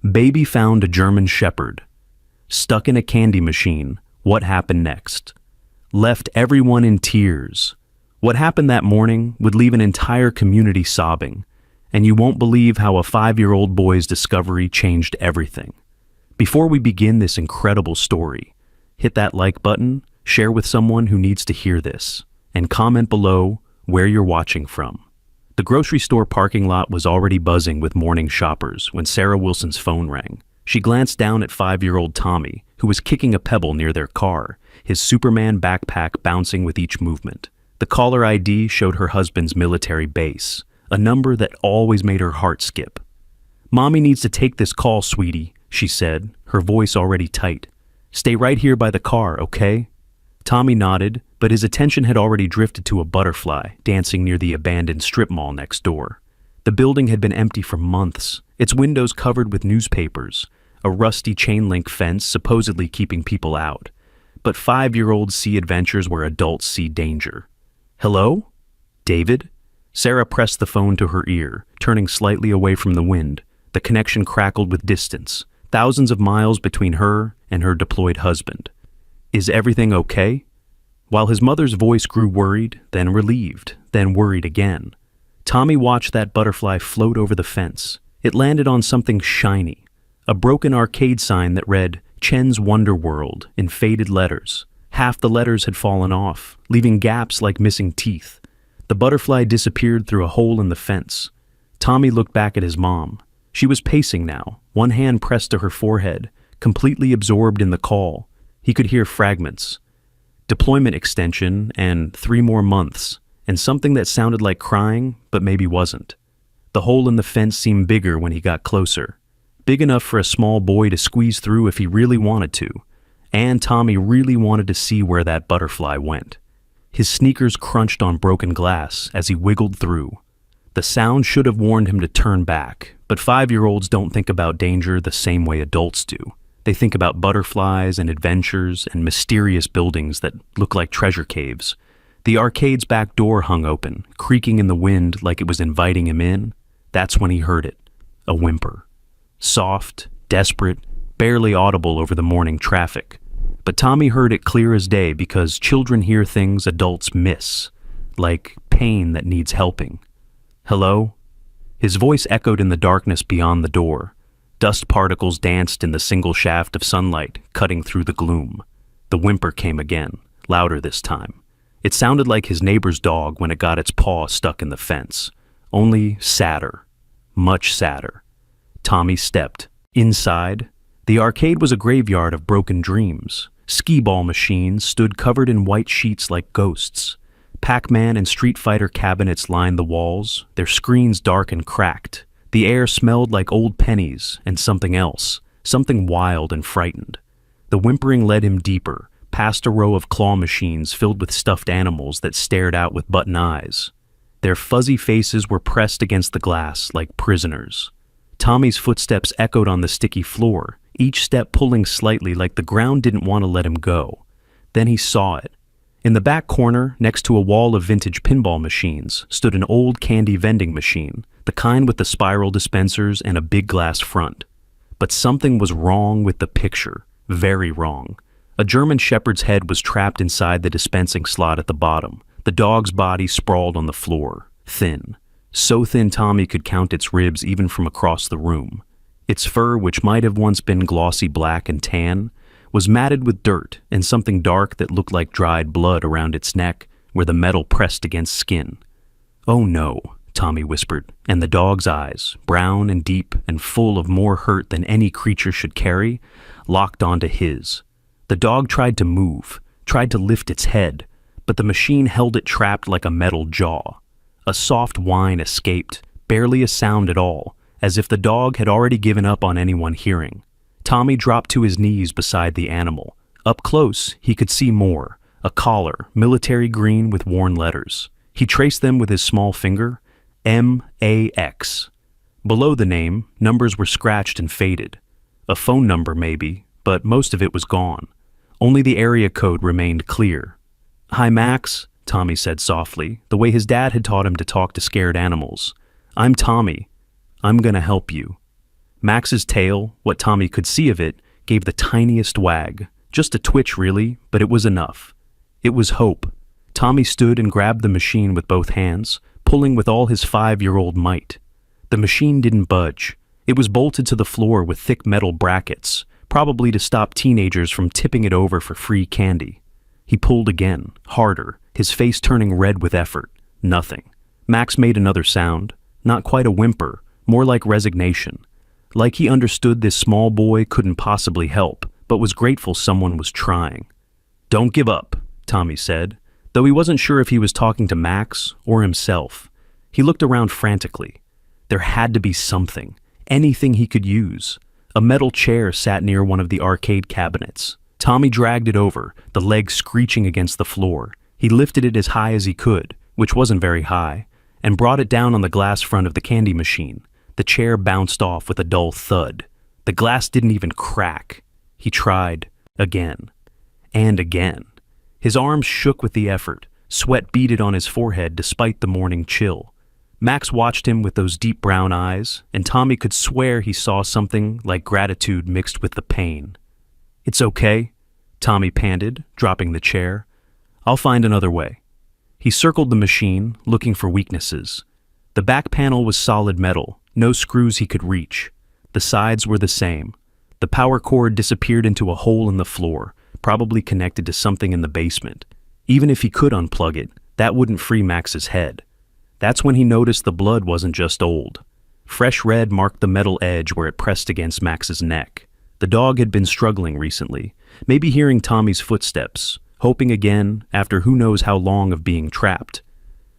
Baby found a German Shepherd. Stuck in a candy machine. What happened next? Left everyone in tears. What happened that morning would leave an entire community sobbing, and you won't believe how a 5-year-old boy's discovery changed everything. Before we begin this incredible story, hit that like button, share with someone who needs to hear this, and comment below where you're watching from. The grocery store parking lot was already buzzing with morning shoppers when Sarah Wilson's phone rang. She glanced down at 5-year-old Tommy, who was kicking a pebble near their car, his Superman backpack bouncing with each movement. The caller ID showed her husband's military base, a number that always made her heart skip. "Mommy needs to take this call, sweetie," she said, her voice already tight. "Stay right here by the car, okay?" Tommy nodded, but his attention had already drifted to a butterfly dancing near the abandoned strip mall next door. The building had been empty for months, its windows covered with newspapers, a rusty chain-link fence supposedly keeping people out. But 5-year-olds see adventures where adults see danger. "Hello? David?" Sarah pressed the phone to her ear, turning slightly away from the wind. The connection crackled with distance, thousands of miles between her and her deployed husband. "Is everything okay?" While his mother's voice grew worried, then relieved, then worried again, Tommy watched that butterfly float over the fence. It landed on something shiny, a broken arcade sign that read, "Chen's Wonder World," in faded letters. Half the letters had fallen off, leaving gaps like missing teeth. The butterfly disappeared through a hole in the fence. Tommy looked back at his mom. She was pacing now, one hand pressed to her forehead, completely absorbed in the call. He could hear fragments. Deployment extension and 3 more months, and something that sounded like crying, but maybe wasn't. The hole in the fence seemed bigger when he got closer. Big enough for a small boy to squeeze through if he really wanted to. And Tommy really wanted to see where that butterfly went. His sneakers crunched on broken glass as he wiggled through. The sound should have warned him to turn back, but 5-year-olds don't think about danger the same way adults do. They think about butterflies and adventures and mysterious buildings that look like treasure caves. The arcade's back door hung open, creaking in the wind like it was inviting him in. That's when he heard it, a whimper. Soft, desperate, barely audible over the morning traffic. But Tommy heard it clear as day because children hear things adults miss, like pain that needs helping. "Hello?" His voice echoed in the darkness beyond the door. Dust particles danced in the single shaft of sunlight, cutting through the gloom. The whimper came again, louder this time. It sounded like his neighbor's dog when it got its paw stuck in the fence, only sadder, much sadder. Tommy stepped. Inside, the arcade was a graveyard of broken dreams. Skee-ball machines stood covered in white sheets like ghosts. Pac-Man and Street Fighter cabinets lined the walls, their screens dark and cracked. The air smelled like old pennies and something else, something wild and frightened. The whimpering led him deeper, past a row of claw machines filled with stuffed animals that stared out with button eyes. Their fuzzy faces were pressed against the glass like prisoners. Tommy's footsteps echoed on the sticky floor, each step pulling slightly like the ground didn't want to let him go. Then he saw it. In the back corner, next to a wall of vintage pinball machines, stood an old candy vending machine, the kind with the spiral dispensers and a big glass front. But something was wrong with the picture, very wrong. A German Shepherd's head was trapped inside the dispensing slot at the bottom. The dog's body sprawled on the floor, thin. So thin Tommy could count its ribs even from across the room. Its fur, which might have once been glossy black and tan, was matted with dirt and something dark that looked like dried blood around its neck where the metal pressed against skin. "Oh no," Tommy whispered, and the dog's eyes, brown and deep and full of more hurt than any creature should carry, locked onto his. The dog tried to move, tried to lift its head, but the machine held it trapped like a metal jaw. A soft whine escaped, barely a sound at all, as if the dog had already given up on anyone hearing. Tommy dropped to his knees beside the animal. Up close, he could see more, a collar, military green with worn letters. He traced them with his small finger, M-A-X. Below the name, numbers were scratched and faded. A phone number maybe, but most of it was gone. Only the area code remained clear. "Hi, Max," Tommy said softly, the way his dad had taught him to talk to scared animals. "I'm Tommy. I'm gonna help you." Max's tail, what Tommy could see of it, gave the tiniest wag. Just a twitch, really, but it was enough. It was hope. Tommy stood and grabbed the machine with both hands, pulling with all his 5-year-old might. The machine didn't budge. It was bolted to the floor with thick metal brackets, probably to stop teenagers from tipping it over for free candy. He pulled again, harder, his face turning red with effort. Nothing. Max made another sound, not quite a whimper, more like resignation. Like he understood this small boy couldn't possibly help, but was grateful someone was trying. "Don't give up," Tommy said, though he wasn't sure if he was talking to Max or himself. He looked around frantically. There had to be something, anything he could use. A metal chair sat near one of the arcade cabinets. Tommy dragged it over, the legs screeching against the floor. He lifted it as high as he could, which wasn't very high, and brought it down on the glass front of the candy machine. The chair bounced off with a dull thud. The glass didn't even crack. He tried again and again. His arms shook with the effort. Sweat beaded on his forehead despite the morning chill. Max watched him with those deep brown eyes, and Tommy could swear he saw something like gratitude mixed with the pain. "It's okay," Tommy panted, dropping the chair. "I'll find another way." He circled the machine, looking for weaknesses. The back panel was solid metal, no screws he could reach. The sides were the same. The power cord disappeared into a hole in the floor, probably connected to something in the basement. Even if he could unplug it, that wouldn't free Max's head. That's when he noticed the blood wasn't just old. Fresh red marked the metal edge where it pressed against Max's neck. The dog had been struggling recently, maybe hearing Tommy's footsteps, hoping again after who knows how long of being trapped.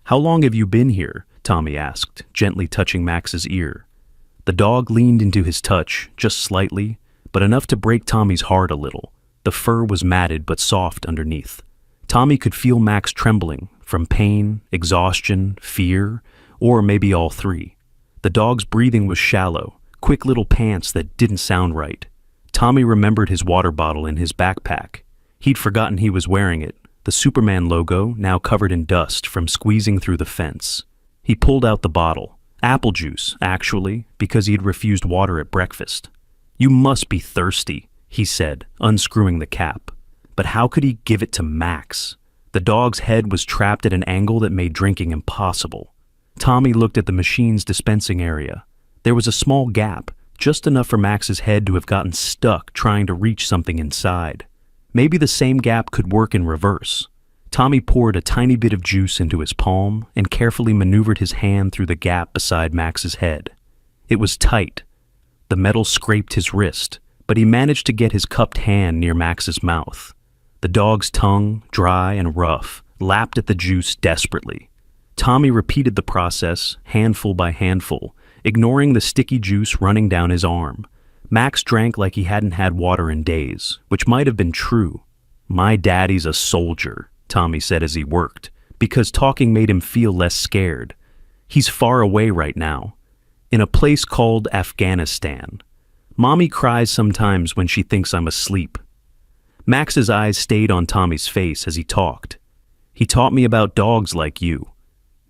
"How long have you been here?" Tommy asked, gently touching Max's ear. The dog leaned into his touch, just slightly, but enough to break Tommy's heart a little. The fur was matted but soft underneath. Tommy could feel Max trembling, from pain, exhaustion, fear, or maybe all three. The dog's breathing was shallow, quick little pants that didn't sound right. Tommy remembered his water bottle in his backpack. He'd forgotten he was wearing it, the Superman logo now covered in dust from squeezing through the fence. He pulled out the bottle. Apple juice, actually, because he'd refused water at breakfast. "You must be thirsty," he said, unscrewing the cap. But how could he give it to Max? The dog's head was trapped at an angle that made drinking impossible. Tommy looked at the machine's dispensing area. There was a small gap, just enough for Max's head to have gotten stuck trying to reach something inside. Maybe the same gap could work in reverse. Tommy poured a tiny bit of juice into his palm and carefully maneuvered his hand through the gap beside Max's head. It was tight. The metal scraped his wrist, but he managed to get his cupped hand near Max's mouth. The dog's tongue, dry and rough, lapped at the juice desperately. Tommy repeated the process, handful by handful, ignoring the sticky juice running down his arm. Max drank like he hadn't had water in days, which might have been true. "My daddy's a soldier," Tommy said as he worked, because talking made him feel less scared. "He's far away right now, in a place called Afghanistan. Mommy cries sometimes when she thinks I'm asleep." Max's eyes stayed on Tommy's face as he talked. "He taught me about dogs like you.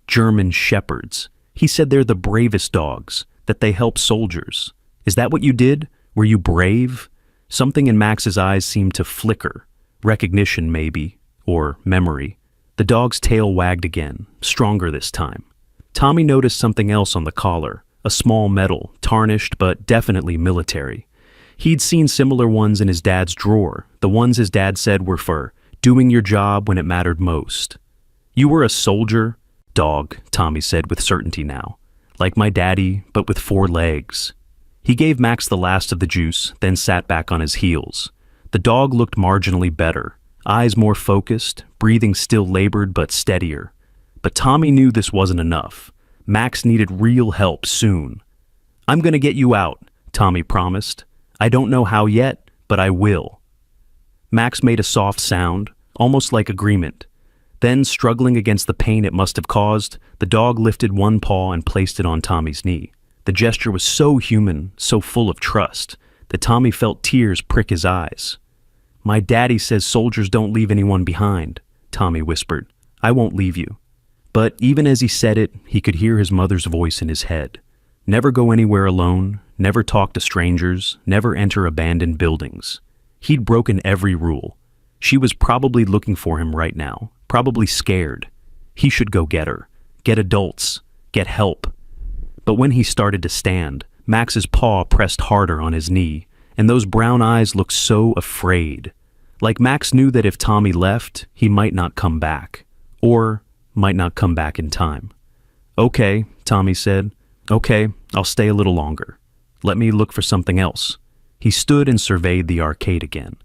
German shepherds. He said they're the bravest dogs, that they help soldiers. Is that what you did? Were you brave?" Something in Max's eyes seemed to flicker. Recognition, maybe, or memory. The dog's tail wagged again, stronger this time. Tommy noticed something else on the collar, a small medal, tarnished but definitely military. He'd seen similar ones in his dad's drawer, the ones his dad said were for doing your job when it mattered most. "You were a soldier?" "Dog," Tommy said with certainty now. "Like my daddy, but with 4 legs." He gave Max the last of the juice, then sat back on his heels. The dog looked marginally better, eyes more focused, breathing still labored but steadier. But Tommy knew this wasn't enough. Max needed real help soon. "I'm gonna get you out," Tommy promised. "I don't know how yet, but I will." Max made a soft sound, almost like agreement. Then, struggling against the pain it must have caused, the dog lifted one paw and placed it on Tommy's knee. The gesture was so human, so full of trust, that Tommy felt tears prick his eyes. "My daddy says soldiers don't leave anyone behind," Tommy whispered. "I won't leave you." But even as he said it, he could hear his mother's voice in his head. "Never go anywhere alone, never talk to strangers, never enter abandoned buildings. He'd broken every rule. She was probably looking for him right now, probably scared. He should go get her, get adults, get help. But when he started to stand, Max's paw pressed harder on his knee, and those brown eyes looked so afraid. Like Max knew that if Tommy left, he might not come back. Or might not come back in time. "Okay," Tommy said. "Okay, I'll stay a little longer. Let me look for something else." He stood and surveyed the arcade again.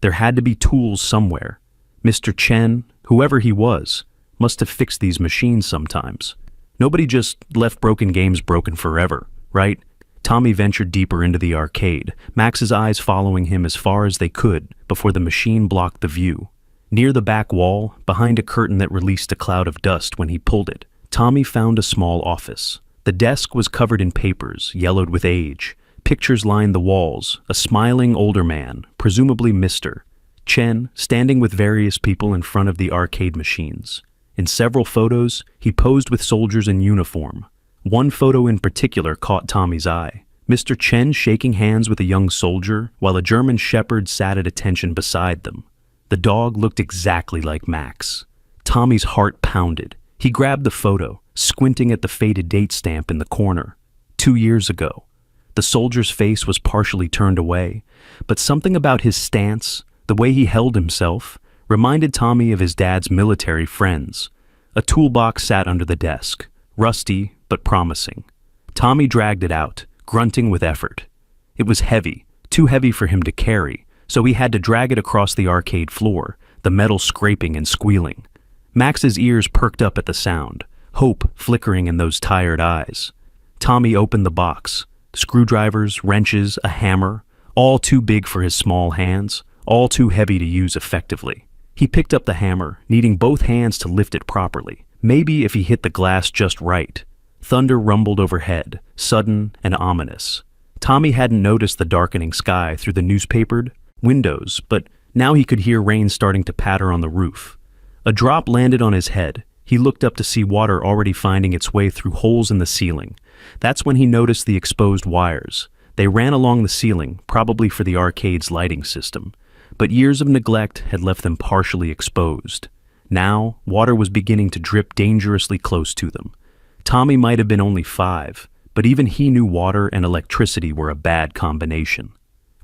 There had to be tools somewhere. Mr. Chen, whoever he was, must have fixed these machines sometimes. Nobody just left broken games broken forever, right? Tommy ventured deeper into the arcade, Max's eyes following him as far as they could before the machine blocked the view. Near the back wall, behind a curtain that released a cloud of dust when he pulled it, Tommy found a small office. The desk was covered in papers, yellowed with age. Pictures lined the walls, a smiling older man, presumably Mr. Chen, standing with various people in front of the arcade machines. In several photos, he posed with soldiers in uniform. One photo in particular caught Tommy's eye. Mr. Chen shaking hands with a young soldier, while a German shepherd sat at attention beside them. The dog looked exactly like Max. Tommy's heart pounded. He grabbed the photo, squinting at the faded date stamp in the corner. 2 years ago. The soldier's face was partially turned away, but something about his stance, the way he held himself, reminded Tommy of his dad's military friends. A toolbox sat under the desk, rusty but promising. Tommy dragged it out, grunting with effort. It was heavy, too heavy for him to carry, so he had to drag it across the arcade floor, the metal scraping and squealing. Max's ears perked up at the sound, hope flickering in those tired eyes. Tommy opened the box. Screwdrivers, wrenches, a hammer, all too big for his small hands, all too heavy to use effectively. He picked up the hammer, needing both hands to lift it properly. Maybe if he hit the glass just right. Thunder rumbled overhead, sudden and ominous. Tommy hadn't noticed the darkening sky through the newspapered windows, but now he could hear rain starting to patter on the roof. A drop landed on his head. He looked up to see water already finding its way through holes in the ceiling. That's when he noticed the exposed wires. They ran along the ceiling, probably for the arcade's lighting system. But years of neglect had left them partially exposed. Now, water was beginning to drip dangerously close to them. Tommy might have been only 5, but even he knew water and electricity were a bad combination.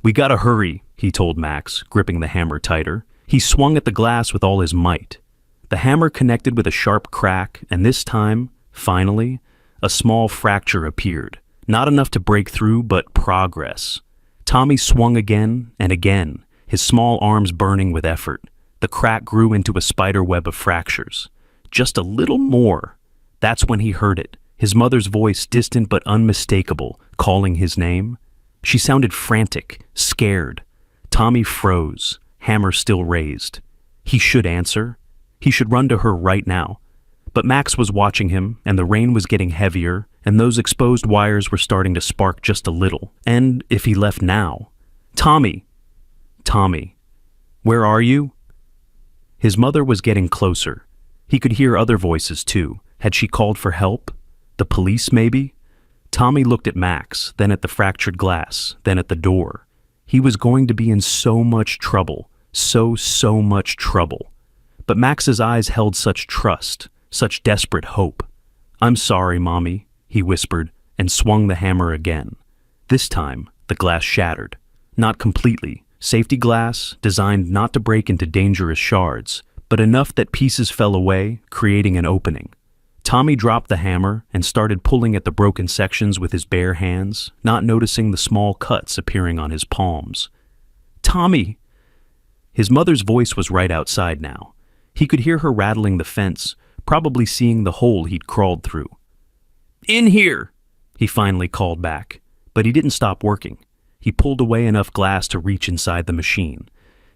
"We gotta hurry," he told Max, gripping the hammer tighter. He swung at the glass with all his might. The hammer connected with a sharp crack, and this time, finally, a small fracture appeared. Not enough to break through, but progress. Tommy swung again and again, his small arms burning with effort. The crack grew into a spider web of fractures. Just a little more. That's when he heard it, his mother's voice, distant but unmistakable, calling his name. She sounded frantic, scared. Tommy froze, hammer still raised. He should answer. He should run to her right now. But Max was watching him, and the rain was getting heavier, and those exposed wires were starting to spark just a little. And if he left now... "Tommy! Tommy! Where are you?" His mother was getting closer. He could hear other voices too. Had she called for help? The police, maybe? Tommy looked at Max, then at the fractured glass, then at the door. He was going to be in so much trouble. So much trouble. But Max's eyes held such trust, such desperate hope. "I'm sorry, Mommy," he whispered, and swung the hammer again. This time, the glass shattered. Not completely. Safety glass, designed not to break into dangerous shards, but enough that pieces fell away, creating an opening. Tommy dropped the hammer and started pulling at the broken sections with his bare hands, not noticing the small cuts appearing on his palms. "Tommy!" His mother's voice was right outside now. He could hear her rattling the fence, probably seeing the hole he'd crawled through. "In here!" he finally called back, but he didn't stop working. He pulled away enough glass to reach inside the machine.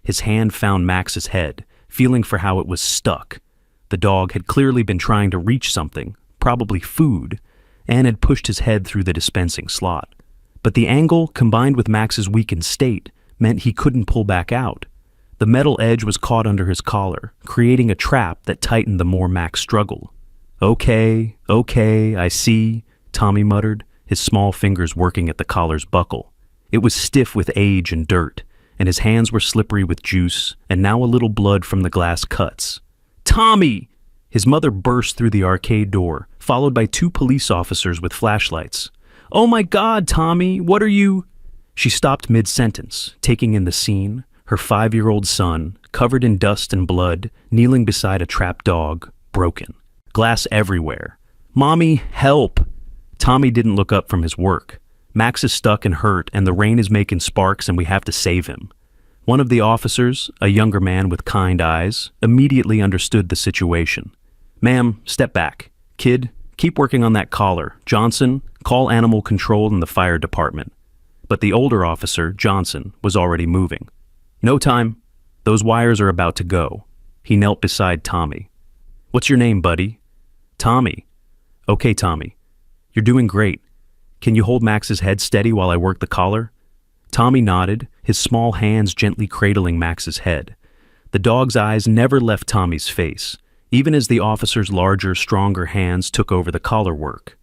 His hand found Max's head, feeling for how it was stuck. The dog had clearly been trying to reach something, probably food, and had pushed his head through the dispensing slot. But the angle, combined with Max's weakened state, meant he couldn't pull back out. The metal edge was caught under his collar, creating a trap that tightened the more Max struggled. Okay, I see," Tommy muttered, his small fingers working at the collar's buckle. It was stiff with age and dirt, and his hands were slippery with juice, and now a little blood from the glass cuts. "Tommy!" His mother burst through the arcade door, followed by 2 police officers with flashlights. "Oh my God, Tommy, what are you—" She stopped mid-sentence, taking in the scene, her 5-year-old son, covered in dust and blood, kneeling beside a trapped dog, broken. Glass everywhere. "Mommy, help!" Tommy didn't look up from his work. Max is stuck and hurt, and the rain is making sparks, and we have to save him. One of the officers, a younger man with kind eyes, immediately understood the situation. "Ma'am, step back. Kid, keep working on that collar. Johnson, call animal control and the fire department." But the older officer, Johnson, was already moving. "No time. Those wires are about to go." He knelt beside Tommy. "What's your name, buddy?" "Tommy." "Okay, Tommy. You're doing great. Can you hold Max's head steady while I work the collar?" Tommy nodded, his small hands gently cradling Max's head. The dog's eyes never left Tommy's face, even as the officer's larger, stronger hands took over the collar work.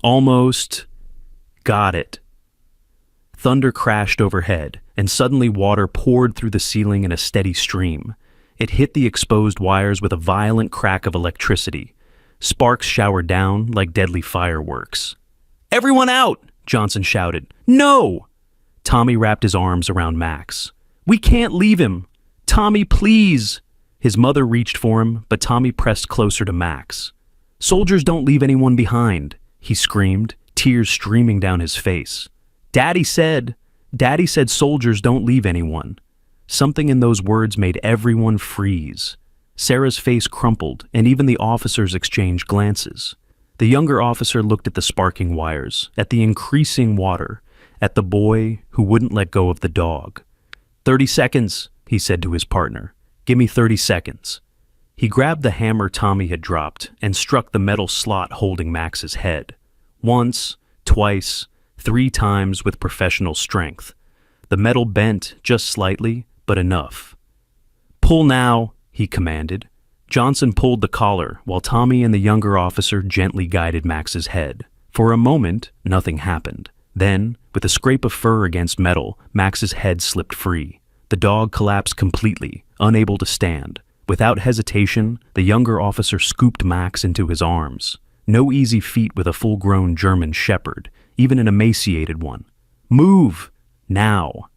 "Almost. Got it." Thunder crashed overhead, and suddenly water poured through the ceiling in a steady stream. It hit the exposed wires with a violent crack of electricity. Sparks showered down like deadly fireworks. "Everyone out!" Johnson shouted. "No!" Tommy wrapped his arms around Max. "We can't leave him! Tommy, please!" His mother reached for him, but Tommy pressed closer to Max. "Soldiers don't leave anyone behind," he screamed, tears streaming down his face. Daddy said soldiers don't leave anyone." Something in those words made everyone freeze. Sarah's face crumpled, and even the officers exchanged glances. The younger officer looked at the sparking wires, at the increasing water, at the boy who wouldn't let go of the dog. 30 seconds, he said to his partner. "Give me 30 seconds. He grabbed the hammer Tommy had dropped and struck the metal slot holding Max's head. Once, twice, 3 times with professional strength. The metal bent just slightly, but enough. "Pull now," he commanded. Johnson pulled the collar while Tommy and the younger officer gently guided Max's head. For a moment, nothing happened. Then, with a scrape of fur against metal, Max's head slipped free. The dog collapsed completely, unable to stand. Without hesitation, the younger officer scooped Max into his arms. No easy feat with a full-grown German shepherd, even an emaciated one. "Move! Now!"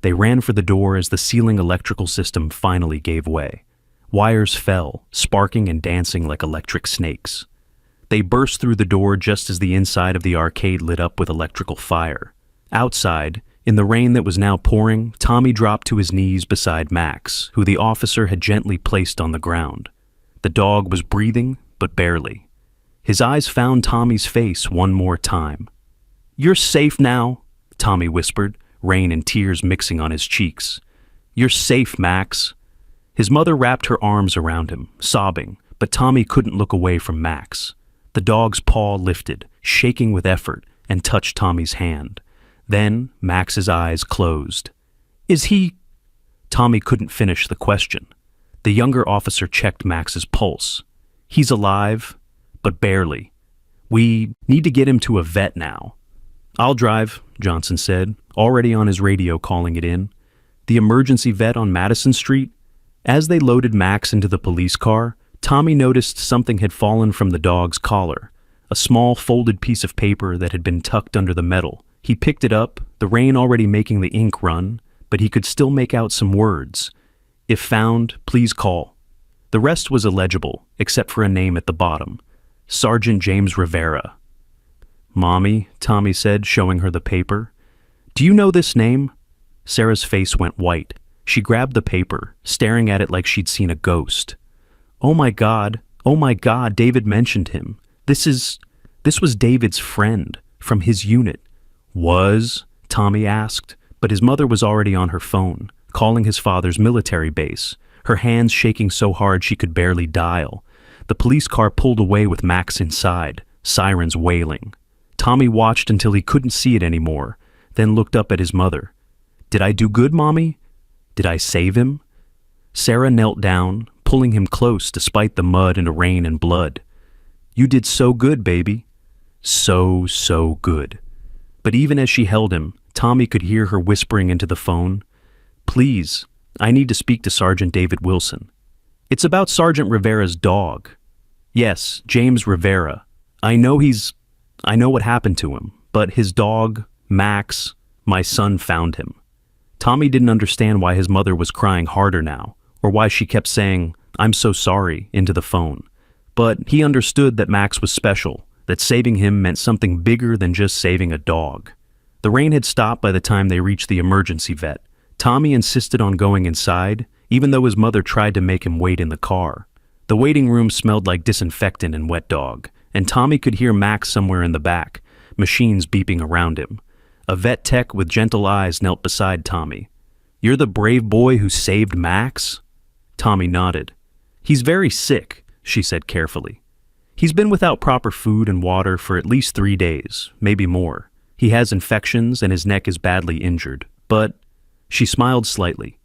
They ran for the door as the ceiling electrical system finally gave way. Wires fell, sparking and dancing like electric snakes. They burst through the door just as the inside of the arcade lit up with electrical fire. Outside, in the rain that was now pouring, Tommy dropped to his knees beside Max, who the officer had gently placed on the ground. The dog was breathing, but barely. His eyes found Tommy's face one more time. "You're safe now," Tommy whispered, rain and tears mixing on his cheeks. "You're safe, Max." His mother wrapped her arms around him, sobbing, but Tommy couldn't look away from Max. The dog's paw lifted, shaking with effort, and touched Tommy's hand. Then Max's eyes closed. "Is he—" Tommy couldn't finish the question. The younger officer checked Max's pulse. "He's alive, but barely. We need to get him to a vet now." "I'll drive," Johnson said, already on his radio calling it in. "The emergency vet on Madison Street?" As they loaded Max into the police car, Tommy noticed something had fallen from the dog's collar, a small folded piece of paper that had been tucked under the metal. He picked it up, the rain already making the ink run, but he could still make out some words. "If found, please call." The rest was illegible, except for a name at the bottom. Sergeant James Rivera. "Mommy," Tommy said, showing her the paper. "Do you know this name?" Sarah's face went white. She grabbed the paper, staring at it like she'd seen a ghost. Oh my God, David mentioned him. This was David's friend, from his unit." "Was?" Tommy asked, but his mother was already on her phone, calling his father's military base, her hands shaking so hard she could barely dial. The police car pulled away with Max inside, sirens wailing. Tommy watched until he couldn't see it anymore, then looked up at his mother. "Did I do good, Mommy? Did I save him?" Sarah knelt down, pulling him close despite the mud and rain and blood. "You did so good, baby." So good. But even as she held him, Tommy could hear her whispering into the phone, "Please, I need to speak to Sergeant David Wilson. It's about Sergeant Rivera's dog." "Yes, James Rivera. I know what happened to him, but his dog, Max, my son found him." Tommy didn't understand why his mother was crying harder now, or why she kept saying, "I'm so sorry," into the phone. But he understood that Max was special, that saving him meant something bigger than just saving a dog. The rain had stopped by the time they reached the emergency vet. Tommy insisted on going inside, even though his mother tried to make him wait in the car. The waiting room smelled like disinfectant and wet dog, and Tommy could hear Max somewhere in the back, machines beeping around him. A vet tech with gentle eyes knelt beside Tommy. "You're the brave boy who saved Max?" Tommy nodded. "He's very sick," she said carefully. "He's been without proper food and water for at least 3 days, maybe more. He has infections and his neck is badly injured. But," she smiled slightly,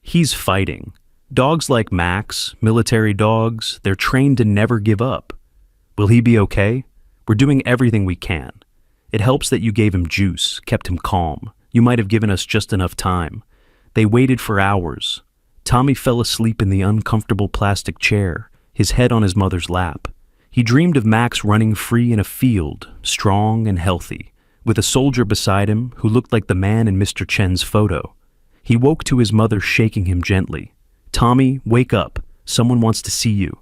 "he's fighting. Dogs like Max, military dogs, they're trained to never give up. Will he be okay? We're doing everything we can. It helps that you gave him juice, kept him calm. You might have given us just enough time." They waited for hours. Tommy fell asleep in the uncomfortable plastic chair, his head on his mother's lap. He dreamed of Max running free in a field, strong and healthy, with a soldier beside him who looked like the man in Mr. Chen's photo. He woke to his mother shaking him gently. "Tommy, wake up. Someone wants to see you."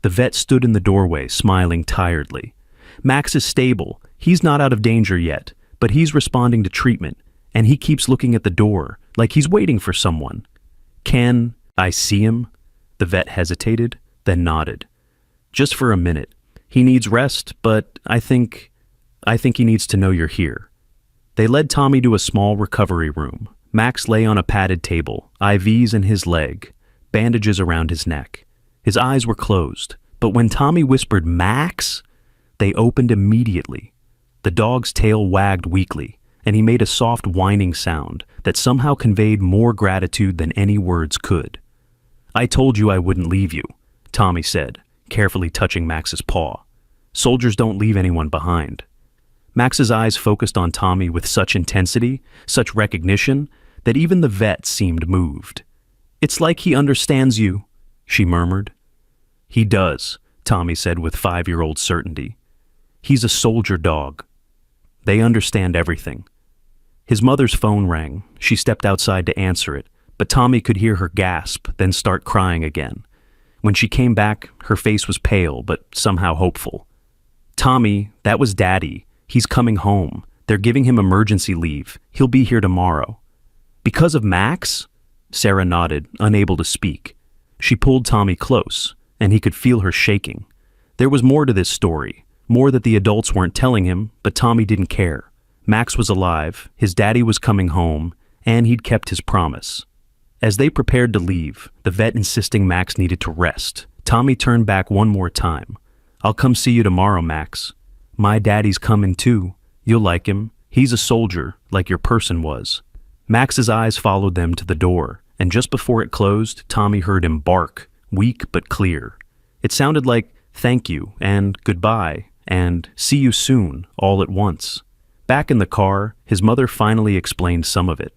The vet stood in the doorway, smiling tiredly. "Max is stable. He's not out of danger yet, but he's responding to treatment, and he keeps looking at the door, like he's waiting for someone." "Can I see him?" The vet hesitated, then nodded. "Just for a minute. He needs rest, but I think he needs to know you're here." They led Tommy to a small recovery room. Max lay on a padded table, IVs in his leg, bandages around his neck. His eyes were closed, but when Tommy whispered, "Max," they opened immediately. The dog's tail wagged weakly, and he made a soft whining sound that somehow conveyed more gratitude than any words could. "I told you I wouldn't leave you," Tommy said, carefully touching Max's paw. "Soldiers don't leave anyone behind." Max's eyes focused on Tommy with such intensity, such recognition, that even the vet seemed moved. "It's like he understands you," she murmured. "He does," Tommy said with 5-year-old certainty. "He's a soldier dog. They understand everything." His mother's phone rang. She stepped outside to answer it, but Tommy could hear her gasp, then start crying again. When she came back, her face was pale, but somehow hopeful. "Tommy, that was Daddy. He's coming home. They're giving him emergency leave. He'll be here tomorrow." "Because of Max?" Sarah nodded, unable to speak. She pulled Tommy close, and he could feel her shaking. There was more to this story, more that the adults weren't telling him, but Tommy didn't care. Max was alive, his daddy was coming home, and he'd kept his promise. As they prepared to leave, the vet insisting Max needed to rest, Tommy turned back one more time. "I'll come see you tomorrow, Max. My daddy's coming too. You'll like him. He's a soldier, like your person was." Max's eyes followed them to the door, and just before it closed, Tommy heard him bark, weak but clear. It sounded like "thank you" and "goodbye" and "see you soon" all at once. Back in the car, his mother finally explained some of it.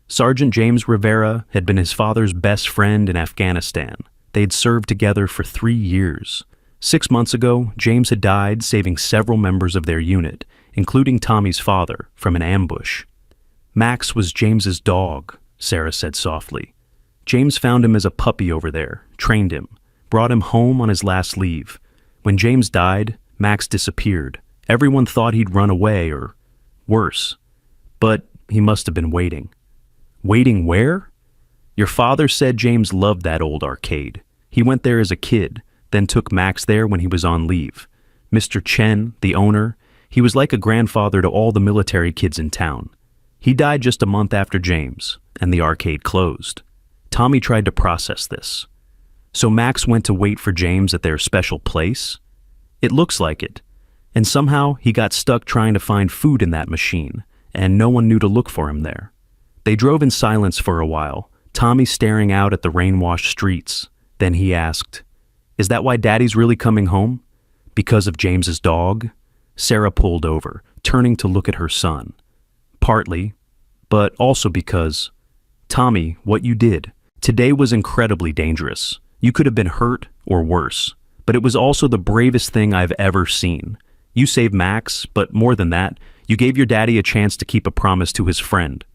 Sergeant James Rivera had been his father's best friend in Afghanistan. They'd served together for 3 years. 6 months ago, James had died, saving several members of their unit, including Tommy's father, from an ambush. "Max was James's dog," Sarah said softly. "James found him as a puppy over there, trained him, brought him home on his last leave. When James died, Max disappeared. Everyone thought he'd run away or worse. But he must have been waiting." "Waiting where?" "Your father said James loved that old arcade. He went there as a kid, then took Max there when he was on leave. Mr. Chen, the owner, he was like a grandfather to all the military kids in town. He died just a month after James, and the arcade closed." Tommy tried to process this. "So Max went to wait for James at their special place?" "It looks like it. And somehow he got stuck trying to find food in that machine, and no one knew to look for him there." They drove in silence for a while, Tommy staring out at the rain-washed streets. Then he asked, "Is that why Daddy's really coming home? Because of James's dog?" Sarah pulled over, turning to look at her son. Partly, but also because, Tommy, what you did today was incredibly dangerous. You could have been hurt or worse, but it was also the bravest thing I've ever seen. You saved Max, but more than that, you gave your daddy a chance to keep a promise to his friend.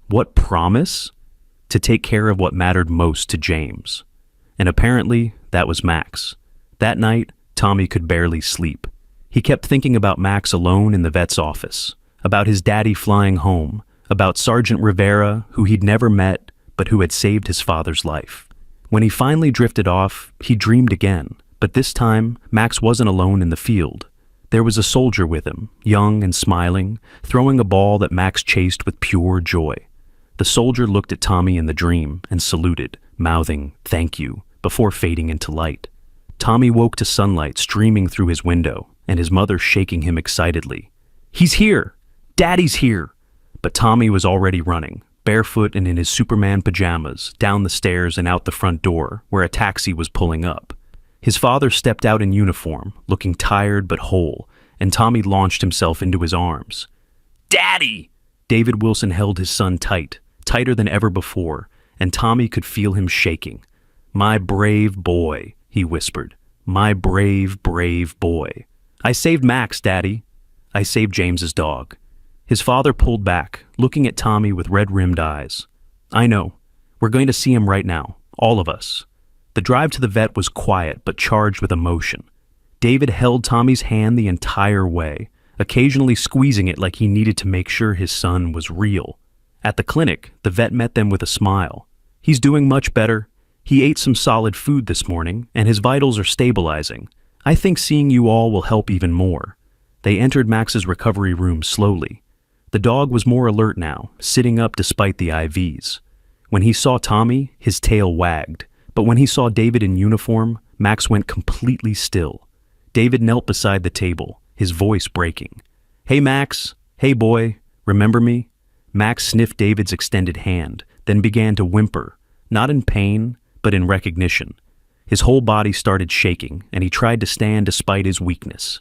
What promise? To take care of what mattered most to James. And apparently, that was Max. That night, Tommy could barely sleep. He kept thinking about Max alone in the vet's office, about his daddy flying home, about Sergeant Rivera, who he'd never met, but who had saved his father's life. When he finally drifted off, he dreamed again, but this time, Max wasn't alone in the field. There was a soldier with him, young and smiling, throwing a ball that Max chased with pure joy. The soldier looked at Tommy in the dream and saluted, mouthing, "Thank you," before fading into light. Tommy woke to sunlight streaming through his window, and his mother shaking him excitedly. "He's here! Daddy's here!" But Tommy was already running, barefoot and in his Superman pajamas, down the stairs and out the front door, where a taxi was pulling up. His father stepped out in uniform, looking tired but whole, and Tommy launched himself into his arms. "Daddy!" David Wilson held his son tight, tighter than ever before, and Tommy could feel him shaking. "My brave boy," he whispered. "My brave, brave boy. I saved Max, Daddy. I saved James's dog." His father pulled back, looking at Tommy with red-rimmed eyes. "I know. We're going to see him right now, all of us." The drive to the vet was quiet but charged with emotion. David held Tommy's hand the entire way, occasionally squeezing it like he needed to make sure his son was real. At the clinic, the vet met them with a smile. "He's doing much better. He ate some solid food this morning, and his vitals are stabilizing. I think seeing you all will help even more." They entered Max's recovery room slowly. The dog was more alert now, sitting up despite the IVs. When he saw Tommy, his tail wagged, but when he saw David in uniform, Max went completely still. David knelt beside the table, his voice breaking. "Hey, Max. Hey, boy. Remember me?" Max sniffed David's extended hand, then began to whimper, not in pain, but in recognition. His whole body started shaking, and he tried to stand despite his weakness.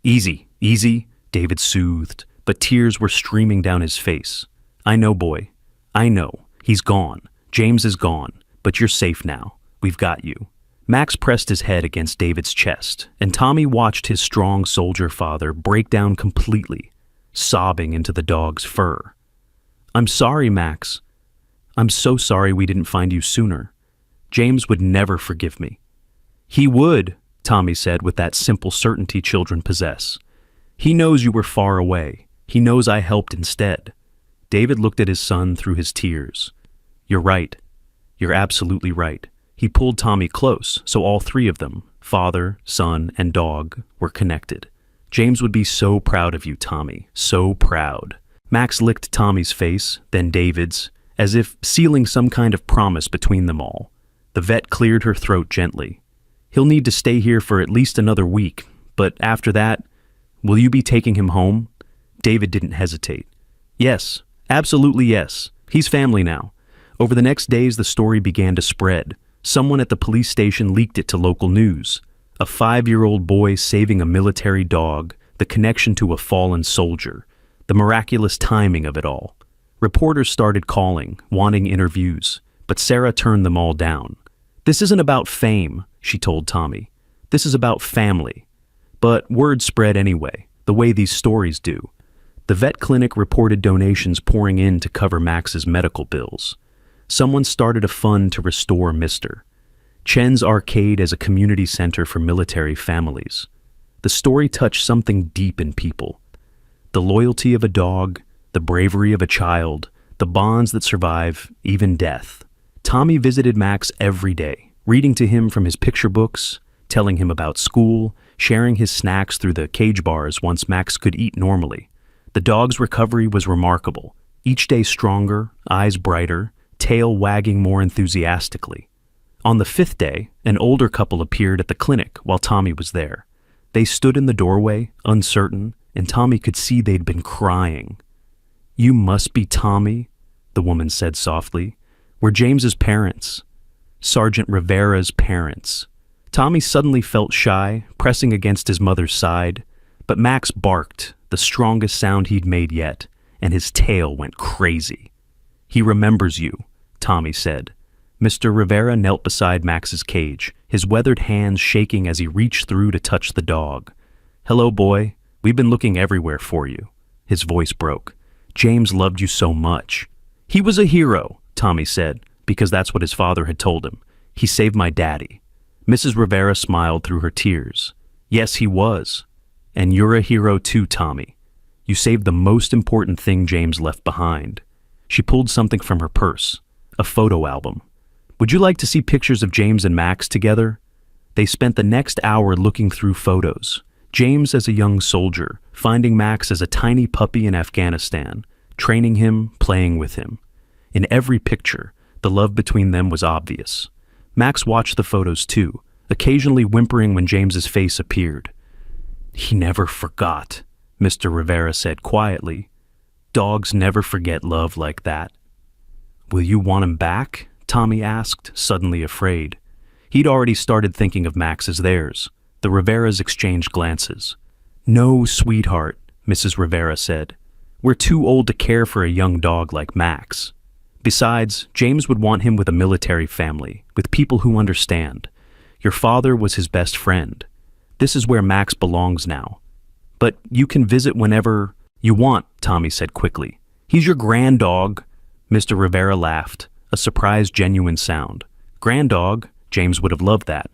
"Easy, easy," David soothed, but tears were streaming down his face. "I know, boy. I know. He's gone. James is gone, but you're safe now. We've got you." Max pressed his head against David's chest, and Tommy watched his strong soldier father break down completely, sobbing into the dog's fur. "I'm sorry, Max. I'm so sorry we didn't find you sooner. James would never forgive me." "He would," Tommy said with that simple certainty children possess. "He knows you were far away. He knows I helped instead." David looked at his son through his tears. "You're right. You're absolutely right." He pulled Tommy close, so all three of them, father, son, and dog, were connected. "James would be so proud of you, Tommy, so proud." Max licked Tommy's face, then David's, as if sealing some kind of promise between them all. The vet cleared her throat gently. "He'll need to stay here for at least another week, but after that, will you be taking him home?" David didn't hesitate. "Yes, absolutely yes. He's family now." Over the next days, the story began to spread. Someone at the police station leaked it to local news. A 5-year-old boy saving a military dog, the connection to a fallen soldier, the miraculous timing of it all. Reporters started calling, wanting interviews, but Sarah turned them all down. "This isn't about fame," she told Tommy. "This is about family." But word spread anyway, the way these stories do. The vet clinic reported donations pouring in to cover Max's medical bills. Someone started a fund to restore Mr. Chen's Arcade as a community center for military families. The story touched something deep in people. The loyalty of a dog, the bravery of a child, the bonds that survive even death. Tommy visited Max every day, reading to him from his picture books, telling him about school, sharing his snacks through the cage bars once Max could eat normally. The dog's recovery was remarkable, each day stronger, eyes brighter, tail wagging more enthusiastically. On the 5th day, an older couple appeared at the clinic while Tommy was there. They stood in the doorway, uncertain, and Tommy could see they'd been crying. "You must be Tommy," the woman said softly. "We're James's parents. Sergeant Rivera's parents." Tommy suddenly felt shy, pressing against his mother's side, But Max barked, the strongest sound he'd made yet, and his tail went crazy. "He remembers you," Tommy said. Mr. Rivera knelt beside Max's cage, his weathered hands shaking as he reached through to touch the dog. "Hello, boy. We've been looking everywhere for you." His voice broke. "James loved you so much." "He was a hero," Tommy said, because that's what his father had told him. "He saved my daddy." Mrs. Rivera smiled through her tears. "Yes, he was. And you're a hero too, Tommy. You saved the most important thing James left behind." She pulled something from her purse, a photo album. "Would you like to see pictures of James and Max together?" They spent the next hour looking through photos. James as a young soldier, finding Max as a tiny puppy in Afghanistan, training him, playing with him. In every picture, the love between them was obvious. Max watched the photos too, occasionally whimpering when James's face appeared. "He never forgot," Mr. Rivera said quietly. "Dogs never forget love like that." "Will you want him back?" Tommy asked, suddenly afraid. He'd already started thinking of Max as theirs. The Riveras exchanged glances. "No, sweetheart," Mrs. Rivera said. "We're too old to care for a young dog like Max. Besides, James would want him with a military family, with people who understand. Your father was his best friend. This is where Max belongs now. But you can visit whenever you want," Tommy said quickly. "He's your grand dog." Mr. Rivera laughed, a surprised, genuine sound. Grand dog? James would have loved that.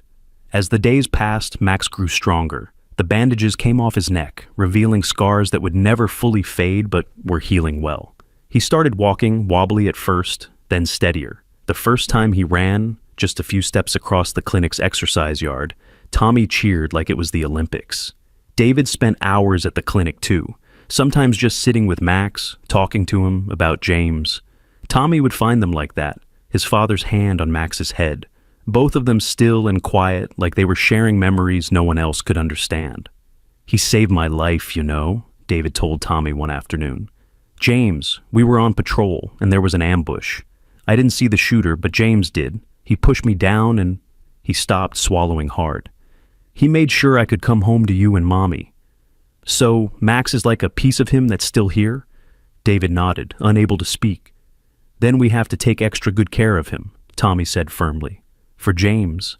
As the days passed, Max grew stronger. The bandages came off his neck, revealing scars that would never fully fade but were healing well. He started walking, wobbly at first, then steadier. The first time he ran, just a few steps across the clinic's exercise yard, Tommy cheered like it was the Olympics. David spent hours at the clinic too, sometimes just sitting with Max, talking to him about James. Tommy would find them like that, his father's hand on Max's head, both of them still and quiet like they were sharing memories no one else could understand. "He saved my life, you know," David told Tommy one afternoon. "James, we were on patrol and there was an ambush. I didn't see the shooter, but James did. He pushed me down and..." He stopped, swallowing hard. "He made sure I could come home to you and Mommy." "So, Max is like a piece of him that's still here?" David nodded, unable to speak. "Then we have to take extra good care of him," Tommy said firmly. "For James."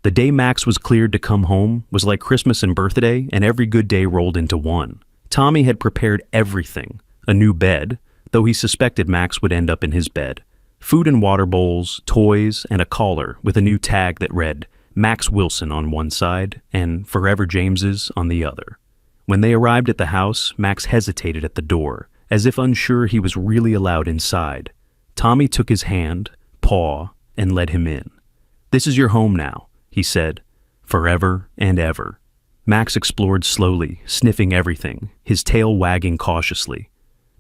The day Max was cleared to come home was like Christmas and birthday, and every good day rolled into one. Tommy had prepared everything. A new bed, though he suspected Max would end up in his bed. Food and water bowls, toys, and a collar with a new tag that read, Max Wilson on one side and Forever James's on the other. When they arrived at the house, Max hesitated at the door, as if unsure he was really allowed inside. Tommy took his hand, paw, and led him in. "This is your home now," he said, "forever and ever." Max explored slowly, sniffing everything, his tail wagging cautiously.